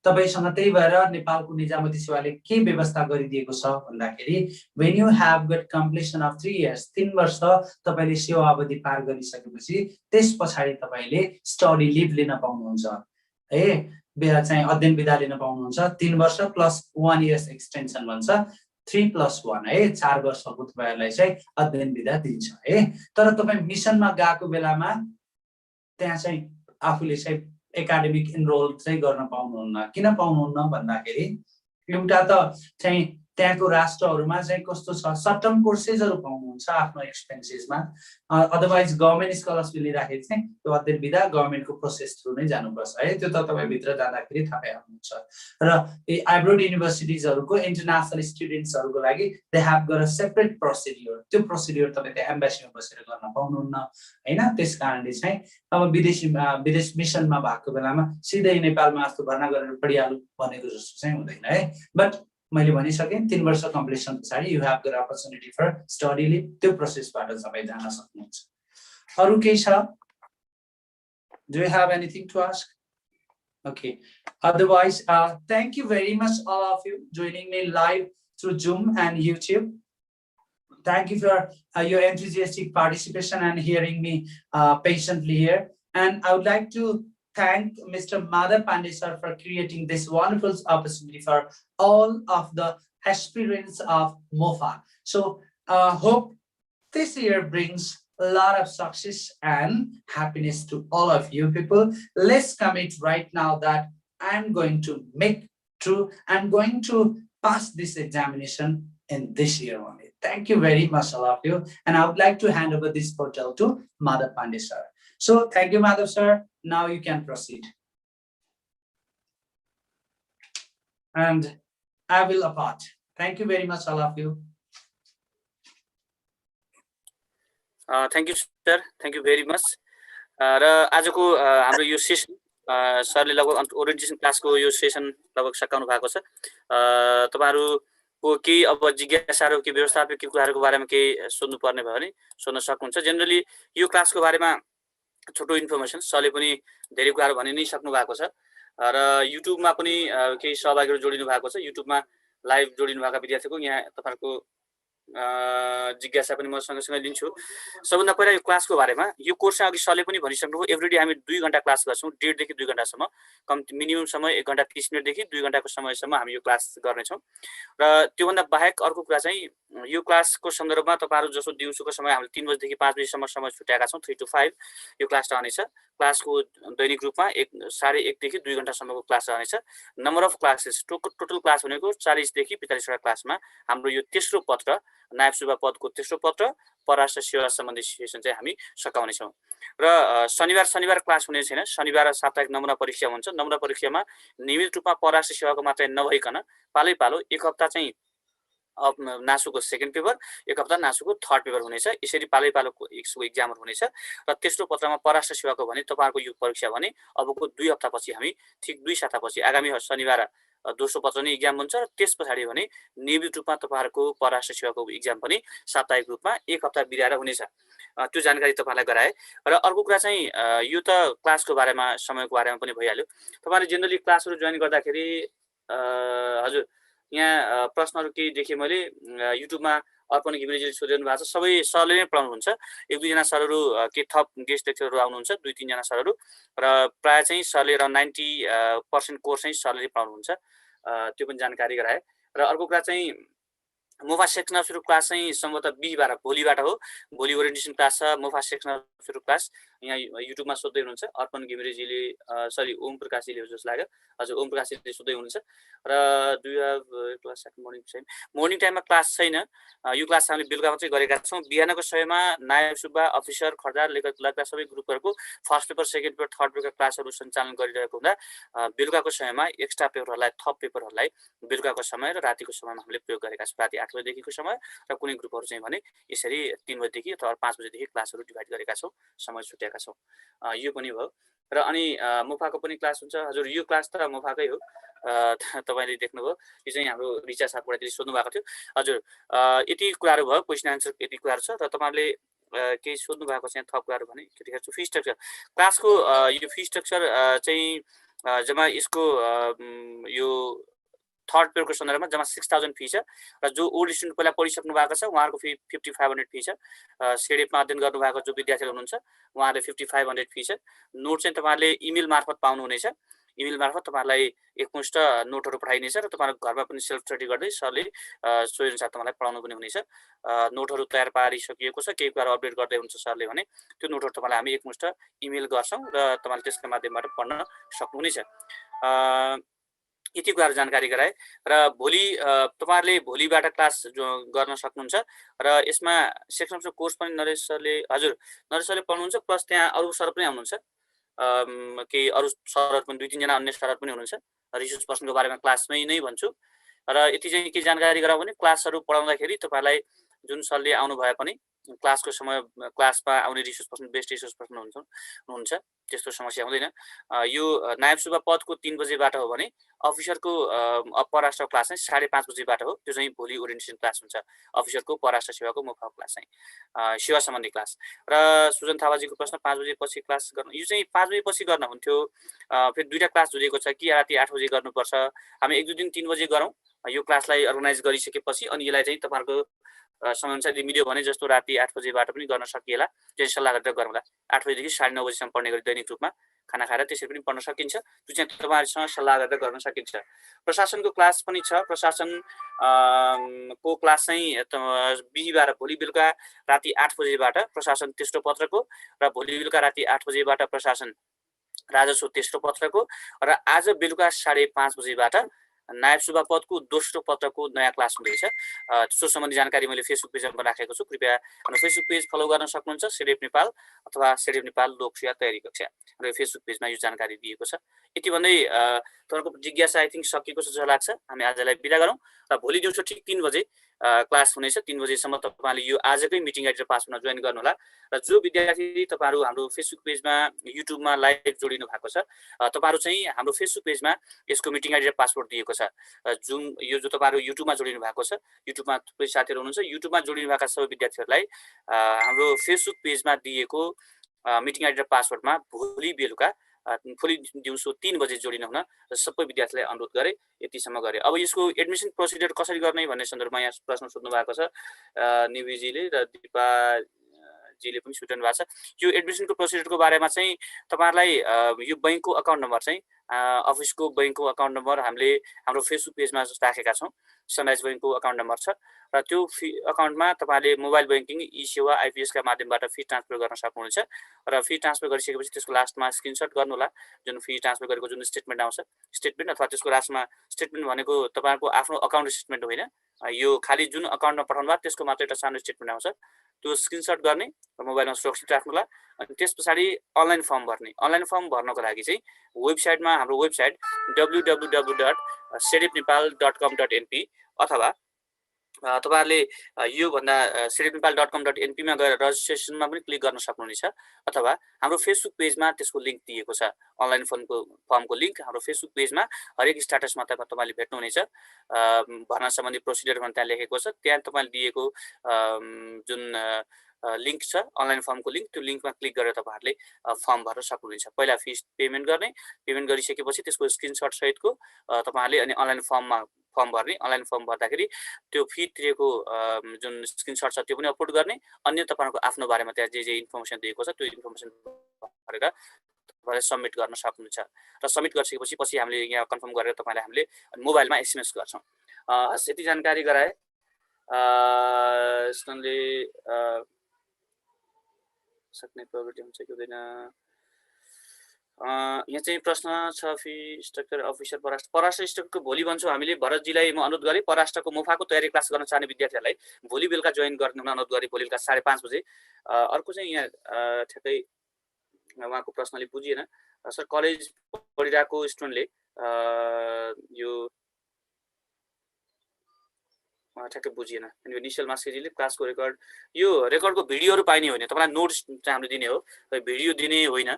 तपाईसँग त्यही भएर नेपालको निजामती सेवाले के व्यवस्था गरिदिएको छ भन्दाखेरि, when you have got completion of 3 years, 3 वर्ष तपाईले सेवा अवधि पार गरिसकेपछि त्यसपछि तपाईले स्टडी लिभ लिन पाउनुहुन्छ है। चाहिँ अध्ययन विधा लिन पाउनुहुन्छ। 3 वर्ष प्लस 1 इयर्स एक्सटेन्सन भन्छ, 3 + 1 है। 4 वर्षको तपाईहरुलाई चाहिँ अध्ययन विधा दिन्छ है। तर तपाई मिसनमा गएको बेलामा त्यहाँ चाहिँ आफूले चाहिँ एकाडेमिक इनरोल चाहिँ गर्न पाउनुहुन्न। किन पाउनुहुन्न भन्दाखेरि, एउटा त चाहिँ त्यहाँको राष्ट्रहरुमा चाहिँ कस्तो छ सर्ट टर्म कोर्सेसहरु पाउनुहुन्छ आफ्नो एक्सपेन्सेसमा अदरवाइज गभर्नमेन्ट स्कलरशिप लिँदाखेरि चाहिँ त्यो अध्ययन विधा गभर्नमेन्टको प्रोसेस थ्रु नै जानुपर्छ है त्यो त तपाई भित्र जाँदाखेरि थाहा पाउनुहुन्छ र एब्रोड युनिभर्सिटिजहरुको इन्टरनेशनल स्टुडेन्ट्सहरुको लागि they have got a separate procedure त्यो प्रोसिड्युर तपाई त्यहाँ एम्बेसीमा बसेर गर्न पाउनुहुन्न हैन त्यसकारणले चाहिँ अब विदेश मिसनमा भएको बेलामा सिधै नेपालमा जस्तो भर्ना गरेर पढिहाल्नु भनेको जस्तो चाहिँ हुँदैन है बट मैले भनिसकेँ 3 वर्ष कम्प्लिसन पछाडी you have got opportunity for study leave त्यो प्रोसेसबाट तपाई जान सक्नुहुन्छ अरु केही छ do you have anything to ask Okay. Otherwise, thank you very much all of you joining me live through Zoom and YouTube. Thank you for your enthusiastic participation and hearing me patiently here. And I would like to thank Mr. Madhav Pandey sir for creating this wonderful opportunity for all of the aspirants of MOFA. So hope this year brings a lot of success and happiness to all of you people. Let's commit right now that I'm going to make true. I'm going to pass this examination in this year only. Thank you very much, all of you. And I would like to hand over this portal to Madhav Pandey sir. So thank you, Madhav sir. Now you can proceed. And I will apart. Thank you very much, all of you. Thank you, sir. Thank you very much. र आजको हाम्रो यो session सरले लगभग orientation क्लासको यो session लगभग सकाउनु भएको छ तपाईहरुको केही अब जिज्ञासाहरु के व्यवस्थापकीय कुराहरुको बारेमा केही सोध्नु पर्ने भयो भने सोध्न सक्नुहुन्छ जनरली यो क्लासको बारेमा छोटो इन्फर्मेसन सरले पनि धेरै कुराहरु भनि नै सक्नु भएको छ र युट्युबमा पनि केही सहभागीहरु जोडिनु भएको छ युट्युबमा लाइभ जोडिनु भएका विद्यार्थीको यहाँ तपाईहरुको जिज्ञासा पनि म सँगसँगै लिन्छु सबभन्दा पहिला यो क्लासको बारेमा यो कोर्स अघि सरले पनि भनिसक्नुभयो एभ्रीडे हामी 2 घण्टा क्लास गर्छौं 1.5 देखि 2 घण्टासम्म कम्ती मिनिमम समय 1 घण्टा 30 मिनेट देखि 2 घण्टाको समयसम्म हामी यो क्लास गर्ने छौं र त्यो भन्दा बाहेक अर्को कुरा चाहिँ यो क्लासको सन्दर्भमा तपाईहरु जसो दिउँसोको समय हामीले 3 बजे देखि 5 बजेसम्म समय छुट्याएका छौं 3 to 5 यो क्लास रहनेछ क्लासको दैनिक रूपमा 1:30 देखि 2 घण्टासम्मको क्लास रहनेछ number of classes total class भनेको 40 देखि 45 वटा क्लासमा हाम्रो यो तेस्रो पत्र नायब सुब्बा पदको तेस्रो पत्र पराष्ट्र सेवा सम्बन्धी सेसन चाहिँ हामी सकाउने छौं र शनिबार क्लास हुने छैन शनिबार साप्ताहिक नमुना परीक्षा हुन्छ नमुना परीक्षामा नियमित रूपमा पराष्ट्र सेवाको मात्रै नभइकन पालै एक हप्ता चाहिँ नासुको सेकेन्ड पेपर एक हप्ता नासुको थर्ड पेपर हुनेछ यसरी पालैपालोको एक्जामहरु हुनेछ र तेस्रो पत्रमा पराष्ट्र सेवाको भने तपाईहरुको यो परीक्षा भने अबको 2 हप्तापछि हामी ठीक 2 सातापछि आगामी शनिबार दोस्रो पत्र नै एक्जाम हुन्छ र त्यसपछि भने नियमित रूपमा तपाईहरुको पराष्ट्र सेवाको एक्जाम पनि साप्ताहिक रूपमा एक हप्ता बिराएर हुनेछ त्यो जानकारी तपाईहरुलाई गराए र अर्को कुरा चाहिँ यो त क्लासको बारेमा समयको बारेमा पनि भइहाल्यो तपाईहरुले जनरली क्लासहरु जोइन गर्दाखेरि हजुर यहाँ प्रश्नहरु केही देखे मैले युट्युबमा अर्पण घिमिरेजीले सोधिरहनु भएको छ सबै सरले नै पढाउनुहुन्छ एक दुई जना सरहरु के थप गेस्ट लेक्चरहरु आउनुहुन्छ दुई तीन जना सरहरु र प्राय चाहिँ सरले अराउन्ड 90% कोर्स चाहिँ सरले पढाउनुहुन्छ त्यो पनि जानकारी गराए र अर्को कुरा चाहिँ मोफा सेक्सनल सुरु क्लास चाहिँ सम्भवतः बिहीबार भोलिबाट हो भोलि ओरिएन्टेसन क्लास छ मोफा सेक्सनल सुरु क्लास यहाँ युट्युबमा सोध्दै हुनुहुन्छ अर्पण घिमिरेजीले सरी ओम प्रकाशजीले हो जस्तो लाग्यो हजुर ओम प्रकाशजीले सोध्दै हुनुहुन्छ र do you have class at morning टाइममा क्लास छैन यो क्लास हामीले बेलुका मात्रै गरेका छौं बिहानको समयमा नायब सुब्बा अफिसर खर्दार लेखक लगभग सबै ग्रुपहरुको first paper second paper third paper क्लासहरु सञ्चालन गरिरहेको हुँदा बेलुकाको समयमा एक्स्ट्रा पेपरहरुलाई थप पेपरहरुलाई बेलुकाको समय र रातिको समयमा हामीले प्रयोग गरेका छौं राति 8 बजेदेखिको समय र कुनै ग्रुपहरु चाहिँ भने यसरी 3 बजेदेखि अथवा 5 बजेदेखि क्लासहरु डिभाइड गरेका छौं समय छुट्याएका छौं यो पनि भयो र अनि मोफाको पनि क्लास हुन्छ हजुर यो क्लास त मोफाकै हो तपाईले देख्नुभयो यो चाहिँ हाम्रो रिचा सापकोटाले सोध्नु भएको थियो हजुर यति कुराहरु भयो क्वेशन आन्सर यति कुराहरु छ र तपाईहरुले केही सोध्नु भएको चाहिँ थप कुराहरु भने त्यतिखेर चाहिँ फी स्ट्रक्चर क्लासको यो फी स्ट्रक्चर चाहिँ जम्मा यसको यो थर्ड पेपरको सन्दर्भमा जम्मा 6000 फी छ र जो ओल्ड स्टुडेन्ट पहिला पढिसक्नु भएको छ उहाँहरुको फी 5500 फी छ सेडेपमा अध्ययन गर्नु भएको जो विद्यार्थीहरु हुनुहुन्छ उहाँहरुले 5500 फी छ नोट चाहिँ तपाईहरुले इमेल मार्फत पाउनु हुनेछ इमेल मार्फत तपाईहरुलाई एकमुष्ट नोटहरु पठाइनेछ र तपाईहरु घरमा पनि सेल्फ स्टडी गर्दै सरले सोही अनुसार तपाईहरुलाई पढाउनु पनि हुनेछ नोटहरु तयार पारिसकिएको छ केही कुरा अपडेट गर्दै हुन्छ सरले भने त्यो नोटहरु तपाईहरुलाई हामी एकमुष्ट इमेल गर्छौं र तपाईहरुले त्यसको माध्यमबाट पढ्न सक्नुहुनेछ यति कुराहरु जानकारी गराए र भोलि तपाईहरुले भोलिबाट क्लास गर्न सक्नुहुन्छ र यसमा सेक्सन कोर्स पनि नरेश सरले हजुर नरेश सरले पढाउनुहुन्छ प्लस त्यहाँ अरु सर पनि आउनुहुन्छ केही अरु सरहरु पनि 2-3 जना अन्य सरहरु पनि हुनुहुन्छ रिसोर्स पर्सनको बारेमा क्लासमै नै भन्छु र यति चाहिँ के जानकारी गराउँ भने क्लासहरु पढाउँदाखेरि तपाईहरुलाई जुन सरले आउनु भए पनि क्लासको समय क्लासमा आउने resource person best resource person हुनुहुन्छ त्यस्तो समस्या हुँदैन यो नायब सुब्बा पदको 3 बजेबाट हो भने अफिसरको परराष्ट्र क्लास चाहिँ 5:30 बजेबाट हो त्यो चाहिँ भोलि ओरिएन्टेसन क्लास हुन्छ अफिसरको परराष्ट्र सेवाको मुख्य क्लास चाहिँ सेवा सम्बन्धी क्लास र सुजन थापाजीको प्रश्न 5 बजेपछि क्लास गर्न यो चाहिँ 5 बजेपछि गर्न हुन्थ्यो फेरि दुईटा क्लास जोडिएको छ कि राति 8 बजे गर्नुपर्छ हामी 1-2 दिन 3 बजे गरौँ यो क्लासलाई अर्गनाइज गरिसकेपछि अनि यसलाई चाहिँ तपाईहरुको समयअनुसार मिल्यो भने जस्तो राति 8 बजेबाट पनि गर्न सकिएला त्यो सल्लाह गरेर गरौँला 8 बजेदेखि 9:30 बजेसम्म पढ्ने गरी दैनिक रूपमा खाना खाएर त्यसरी पनि पढ्न सकिन्छ त्यो चाहिँ तपाईहरुसँग सल्लाह गरेर गर्न सकिन्छ प्रशासनको क्लास पनि छ प्रशासन को क्लास चाहिँ बिहीबार भोलि बेलुका राति 8 बजेबाट प्रशासन तेस्रो पत्रको र भोलि बेलुका राति 8 बजेबाट प्रशासन राजस्व तेस्रो पत्रको र आज बेलुका 5:30 बजेबाट नायब सुब्बा पदको दोस्रो पत्रको नयाँ क्लास हुँदैछ त्यसो सम्बन्धी जानकारी मैले फेसबुक पेजमा राखेको छु कृपया हाम्रो फेसबुक पेज फलो गर्न सक्नुहुन्छ सेडेप नेपाल अथवा सेडेप नेपाल लोकसेवा तयारी कक्षा हाम्रो फेसबुक पेजमा यो जानकारी दिएको छ यति भन्दै तपाईहरुको जिज्ञासा आई थिंक सकिएको छ जस्तो लाग्छ हामी आजलाई बिदा गरौँ र भोलि दिउँसो ठीक 3 बजे क्लास हुनेछ 3 बजेसम्म तपाईहरुले यो आजकै मिटिङ आइडी र पासवर्डमा जोइन गर्नु होला र जो विद्यार्थी तपाईहरु हाम्रो फेसबुक पेजमा युट्युबमा लाइभ जोडिनु भएको छ तपाईहरु चाहिँ हाम्रो फेसबुक पेजमा यसको मिटिङ आइडी र पासवर्ड दिएको छ जुम यो जो तपाईहरु युट्युबमा जोडिनु भएको छ युट्युबमा थुप्रै साथीहरु हुनुहुन्छ युट्युबमा जोडिनु भएका सबै विद्यार्थीहरुलाई हाम्रो फेसबुक पेजमा दिएको मिटिङ आइडी र पासवर्डमा भोलि बेलुका भोलि दिउँसो 3 बजे जोडिनु हुन र सबै विद्यार्थीलाई अनुरोध गरे यतिसम्म गरे अब यसको एडमिसन प्रोसिजर कसरी गर्ने भन्ने सन्दर्भमा यहाँ प्रश्न सोध्नु भएको छ निविजीले र दिपा जीले पनि सोध्नु भएको छ यो एडमिसनको प्रोसिजरको बारेमा चाहिँ तपाईहरुलाई यो बैंकको अकाउन्ट नम्बर चाहिँ अफिसको बैंकको अकाउन्ट नम्बर हामीले हाम्रो फेसबुक पेजमा राखेका छौं सनराइज बैंकको अकाउन्ट नम्बर छ र त्यो अकाउन्टमा तपाईहरुले मोबाइल बैंकिङ ई सेवा आईपीएस का माध्यमबाट फी ट्रान्सफर गर्न सक्नुहुन्छ र फी ट्रान्सफर गरिसकेपछि त्यसको लास्टमा स्क्रिनशट गर्नु होला जुन फी ट्रान्सफर गरेको जुन स्टेटमेन्ट आउँछ स्टेटमेन्ट अथवा त्यसको लास्टमा स्टेटमेन्ट भनेको तपाईहरुको आफ्नो अकाउन्ट स्टेटमेन्ट होइन यो खाली जुन अकाउन्टमा पठाउनु भयो त्यसको मात्र एउटा सानो स्टेटमेन्ट आउँछ त्यो स्क्रिनशट गर्ने र मोबाइलमा सुरक्षित राख्नु होला अनि त्यसपछि अनलाइन फर्म भर्ने अनलाइन फर्म भर्नको लागि चाहिँ वेबसाइटमा हाम्रो वेबसाइट www.sedepnepal.com.np अथवा तपाईहरुले यो भन्दा sedepnepal.com.np मा गएर रजिस्ट्रेसनमा पनि क्लिक गर्न सक्नुहुनेछ अथवा हाम्रो फेसबुक पेजमा त्यसको लिंक दिएको छ अनलाइन फर्मको लिंक हाम्रो फेसबुक पेजमा हरेक स्ट्याटसमा तपाईले भेट्नुहुनेछ भर्ना सम्बन्धी प्रोसिजर पनि त्यहाँ लेखेको छ त्यहाँ तपाईले दिएको जुन लिंक छ अनलाइन फर्मको लिंक त्यो लिंकमा क्लिक गरेर तपाईहरुले फर्म भर्न सक्नुहुनेछ पहिला फीस पेमेन्ट गर्ने पेमेन्ट गरिसकेपछि त्यसको स्क्रिनशट सहितको तपाईहरुले अनि अनलाइन फर्म भर्ने अनलाइन फर्म भर्दाखेरि त्यो फी तिरेको जुन स्क्रिनशट छ त्यो पनि अपलोड गर्ने अन्य तपाईहरुको आफ्नो बारेमा त्यहाँ जे इन्फर्मेसन दिएको छ त्यो इन्फर्मेसन भरेर तपाईले सबमिट गर्न सक्नुहुन्छ र सबमिट गरिसकेपछि पछि हामीले यहाँ कन्फर्म गरेर तपाईलाई हामीले मोबाइलमा एसएमएस गर्छौं यति जानकारी गराए स्तनले सक्ने प्रवृत्ति हुन्छ कि हुँदैन यहाँ चाहिँ प्रश्न छ फी स्ट्रक्चर अफिसर परराष्ट्र स्टकको भोलि भन्छौं हामीले भरतजीलाई म अनुरोध गरे परराष्ट्रको मुफाको तयारी क्लास गर्न चाहने विद्यार्थीहरुलाई भोलि बेलुका जोइन गर्न अनुरोध गरे भोलि बेलुका 5:30 बजे अर्को चाहिँ यहाँ ठ्याक्कै उहाँको प्रश्नले बुझिएन सर कलेज पढिरहेको स्टुडेन्टले यो ठ्याक्कै बुझिएन अनि इनिशियल मार्क्सले क्लासको रेकर्ड यो रेकर्डको भिडियोहरु पाइने होइन तपाईलाई नोट्स चाहिँ हामीले दिने हो भिडियो दिने होइन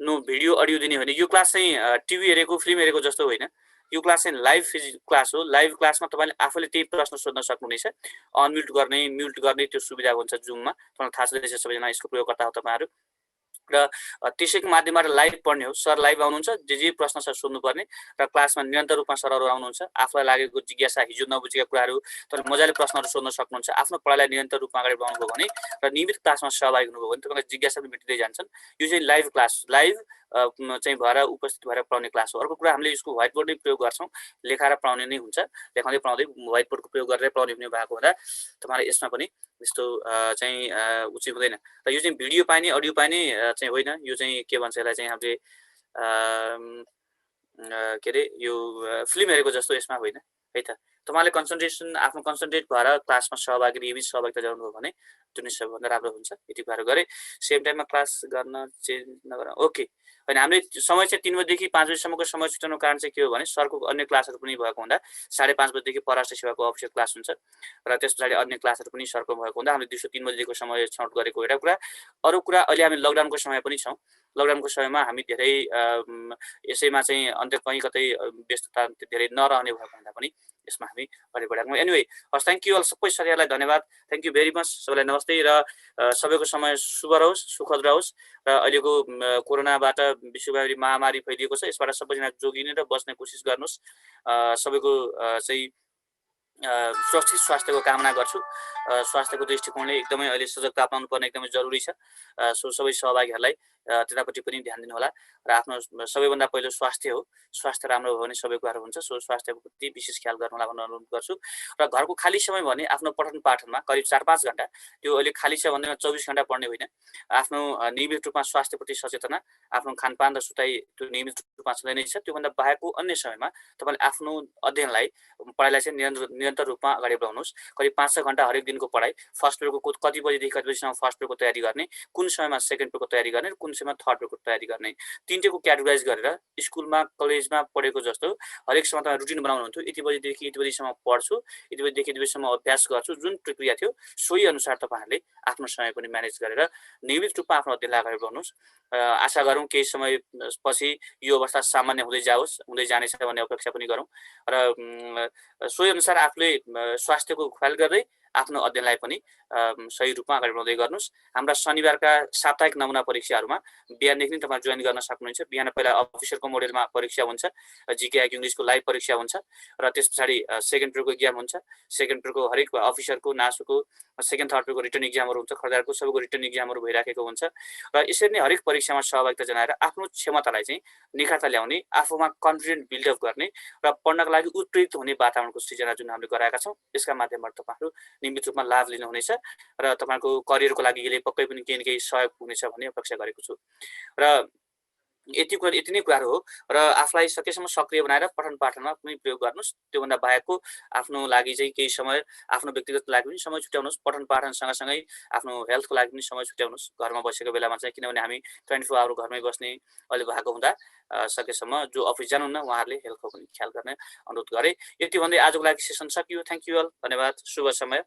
नो भिडियो अडियो दिने होइन यो क्लास चाहिँ टिभी हेरेको फिल्म हेरेको जस्तो होइन यो क्लास चाहिँ लाइभ क्लास हो लाइभ क्लासमा तपाईले आफूले त्यही प्रश्न सोध्न सक्नुहुनेछ अनम्युट गर्ने म्युट गर्ने त्यो सुविधा हुन्छ जुममा तपाईलाई थाहा छ सबैजना यसको प्रयोगकर्ता हो तपाईहरु र त्यसैको माध्यमबाट लाइभ पढ्ने हो सर लाइभ आउनुहुन्छ जे प्रश्न छ सोध्नु पर्ने र क्लासमा निरन्तर रूपमा सरहरु आउनुहुन्छ आफुलाई लागेको जिज्ञासा हिजो नबुझेका कुराहरु तपाईले मजाले प्रश्नहरु सोध्न सक्नुहुन्छ आफ्नो पढाइलाई निरन्तर रूपमा अगाडि बढाउनु भयो भने र नियमित क्लासमा सहभागी हुनुभयो भने तपाईको जिज्ञासा पनि मेटिँदै जान्छन् यो चाहिँ लाइभ क्लास लाइभ चाहिँ भएर उपस्थित भएर पढाउने क्लास हो अर्को कुरा हामीले यसको व्हाइट बोर्ड नै प्रयोग गर्छौं लेखाएर पढाउने नै हुन्छ लेखाउँदै पढाउँदै व्हाइट बोर्डको प्रयोग गरेर पढाउने हुने भएको हुँदा तपाईहरुले यसमा पनि यस्तो चाहिँ उचित हुँदैन र यो चाहिँ भिडियो पाइने अडियो पाइने चाहिँ होइन यो चाहिँ के भन्छ यसलाई चाहिँ हामीले के अरे यो फिल्म हेरेको जस्तो यसमा होइन है त। तपाईँले आफ्नो कन्सन्ट्रेट भएर क्लासमा सहभागी नियमित सहभागिता जनाउनुभयो भने त्यो नै सबैभन्दा राम्रो हुन्छ। यति कुराहरू गरेँ। सेम टाइममा क्लास गर्न चेन्ज नगर ओके। होइन, हामीले समय चाहिँ 3 बजेदेखि 5 बजीसम्मको समय छुट्याउनुको कारण चाहिँ के हो भने सरको अन्य क्लासहरू पनि भएको हुँदा 5:30 बजेदेखि पराष्ट्र सेवाको अफिसियल क्लास हुन्छ र त्यस पछाडि अन्य क्लासहरू पनि सरको भएको हुँदा हामीले दिउँसो 3 बजेदेखिको समय छनौट गरेको एउटा कुरा। अरू कुरा अहिले हामी लकडाउनको समय पनि छौँ। लकडाउनको समयमा हामी धेरै यसैमा चाहिँ अन्त्य कहीँ कतै व्यस्तता धेरै नरहने भएको हुँदा पनि यसमा हामी अगाडि बढाएको। एनिवे, हस्, थ्याङ्क यू अल सबै साथीहरूलाई धन्यवाद। थ्याङ्क यू भेरी मच सबैलाई नमस्ते र सबैको समय शुभ रहोस्, सुखद रहोस् र अहिलेको कोरोनाबाट विश्वव्यापी महामारी फैलिएको छ, यसबाट सबैजना जोगिने र बस्ने कोसिस गर्नुहोस्। सबैको चाहिँ सुरक्षित स्वास्थ्यको कामना गर्छु। स्वास्थ्यको दृष्टिकोणले एकदमै अहिले सजगता अपनाउनु पर्ने एकदमै जरुरी छ। सो सबै सहभागीहरूलाई त्यतापट्टि पनि ध्यान दिनु होला र आफ्नो सबैभन्दा पहिलो स्वास्थ्य हो। स्वास्थ्य राम्रो भयो भने सबै कुराहरू हुन्छ। सो स्वास्थ्यको प्रति विशेष ख्याल गर्नु होला भन्ने अनुरोध गर्छु। र घरको खाली समय भने आफ्नो पठन पाठनमा करिब 4-5 घण्टा, त्यो अहिले खाली छ भन्दैमा 24 घण्टा पढ्ने होइन, आफ्नो नियमित रूपमा स्वास्थ्यप्रति सचेतना, आफ्नो खानपान र सुताइ त्यो नियमित रूपमा छँदै नै छ। त्योभन्दा बाहेकको अन्य समयमा तपाईँले आफ्नो अध्ययनलाई, पढाइलाई चाहिँ निरन्तर रूपमा अगाडि बढाउनुहोस्। करिब 5-6 घण्टा हरेक दिनको पढाइ, फर्स्ट पेपरको कति बजेदेखि कति बजीसम्म फर्स्ट पेपरको तयारी गर्ने, कुन समयमा सेकेन्ड पेपरको तयारी गर्ने, कुन समयमा थर्ड पेपरको तयारी गर्ने, तिनटेको क्याटेगोराइज गरेर स्कुलमा कलेजमा पढेको जस्तो हरेक समय तपाईँ रुटिन बनाउनुहुन्थ्यो। यति बजेदेखि यति बजीसम्म पढ्छु, यति बजेदेखि यति बजीसम्म अभ्यास गर्छु, जुन प्रक्रिया थियो सोही अनुसार तपाईँहरूले आफ्नो समय पनि म्यानेज गरेर नियमित रूपमा आफ्नो अध्ययनलाई अगाडि बढाउनुहोस्। आशा गरौँ केही समय पछि यो अवस्था सामान्य हुँदै जानेछ भन्ने अपेक्षा पनि गरौँ र सोही अनुसार आफूले स्वास्थ्यको ख्याल गर्दै आफ्नो अध्ययनलाई पनि सही रूपमा अगाडि बढाउँदै गर्नुहोस्। हाम्रा शनिबारका साप्ताहिक नमुना परीक्षाहरूमा बिहानदेखि नै तपाईँ जोइन गर्न सक्नुहुन्छ। बिहान पहिला अफिसरको मोडेलमा परीक्षा हुन्छ, जिके आइक्यू इङ्ग्लिसको लाइभ परीक्षा हुन्छ र त्यस पछाडि सेकेन्ड पेपरको एक्जाम हुन्छ। सेकेन्ड पेपरको हरेक अफिसरको, नासुको सेकेन्ड थर्ड पेपरको रिटर्न एक्जामहरू हुन्छ, खरिदारको सबैको रिटर्न एक्जामहरू भइराखेको हुन्छ र यसरी नै हरेक परीक्षामा सहभागिता जनाएर आफ्नो क्षमतालाई चाहिँ निखार्ता ल्याउने, आफूमा कन्फिडेन्ट बिल्डअप गर्ने र पढ्नका लागि उत्प्रेरित हुने वातावरणको सृजना जुन हामीले गराएका छौँ, यसका माध्यमबाट तपाईँहरू नियमित रूपमा लाभ लिनुहुनेछ र तपाईँको करियरको लागि यसले पक्कै पनि केही न केही सहयोग हुनेछ भन्ने अपेक्षा गरेको छु। र यति नै कुराहरू हो र आफूलाई सकेसम्म सक्रिय बनाएर पठन पाठनमा पनि प्रयोग गर्नुहोस्। त्योभन्दा बाहेकको आफ्नो लागि चाहिँ केही समय, आफ्नो व्यक्तिगत लागि पनि समय छुट्याउनुहोस्। पठन पाठन सँगसँगै आफ्नो हेल्थको लागि पनि समय छुट्याउनुहोस् घरमा बसेको बेलामा चाहिँ, किनभने हामी 24 आवर घरमै बस्ने अहिले भएको हुँदा सकेसम्म जो अफिस जानुहुन्न उहाँहरूले हेल्थको पनि ख्याल गर्ने अनुरोध गरेँ। यति भन्दै आजको लागि सेसन सकियो। थ्याङ्क यू अल, धन्यवाद, शुभ समय।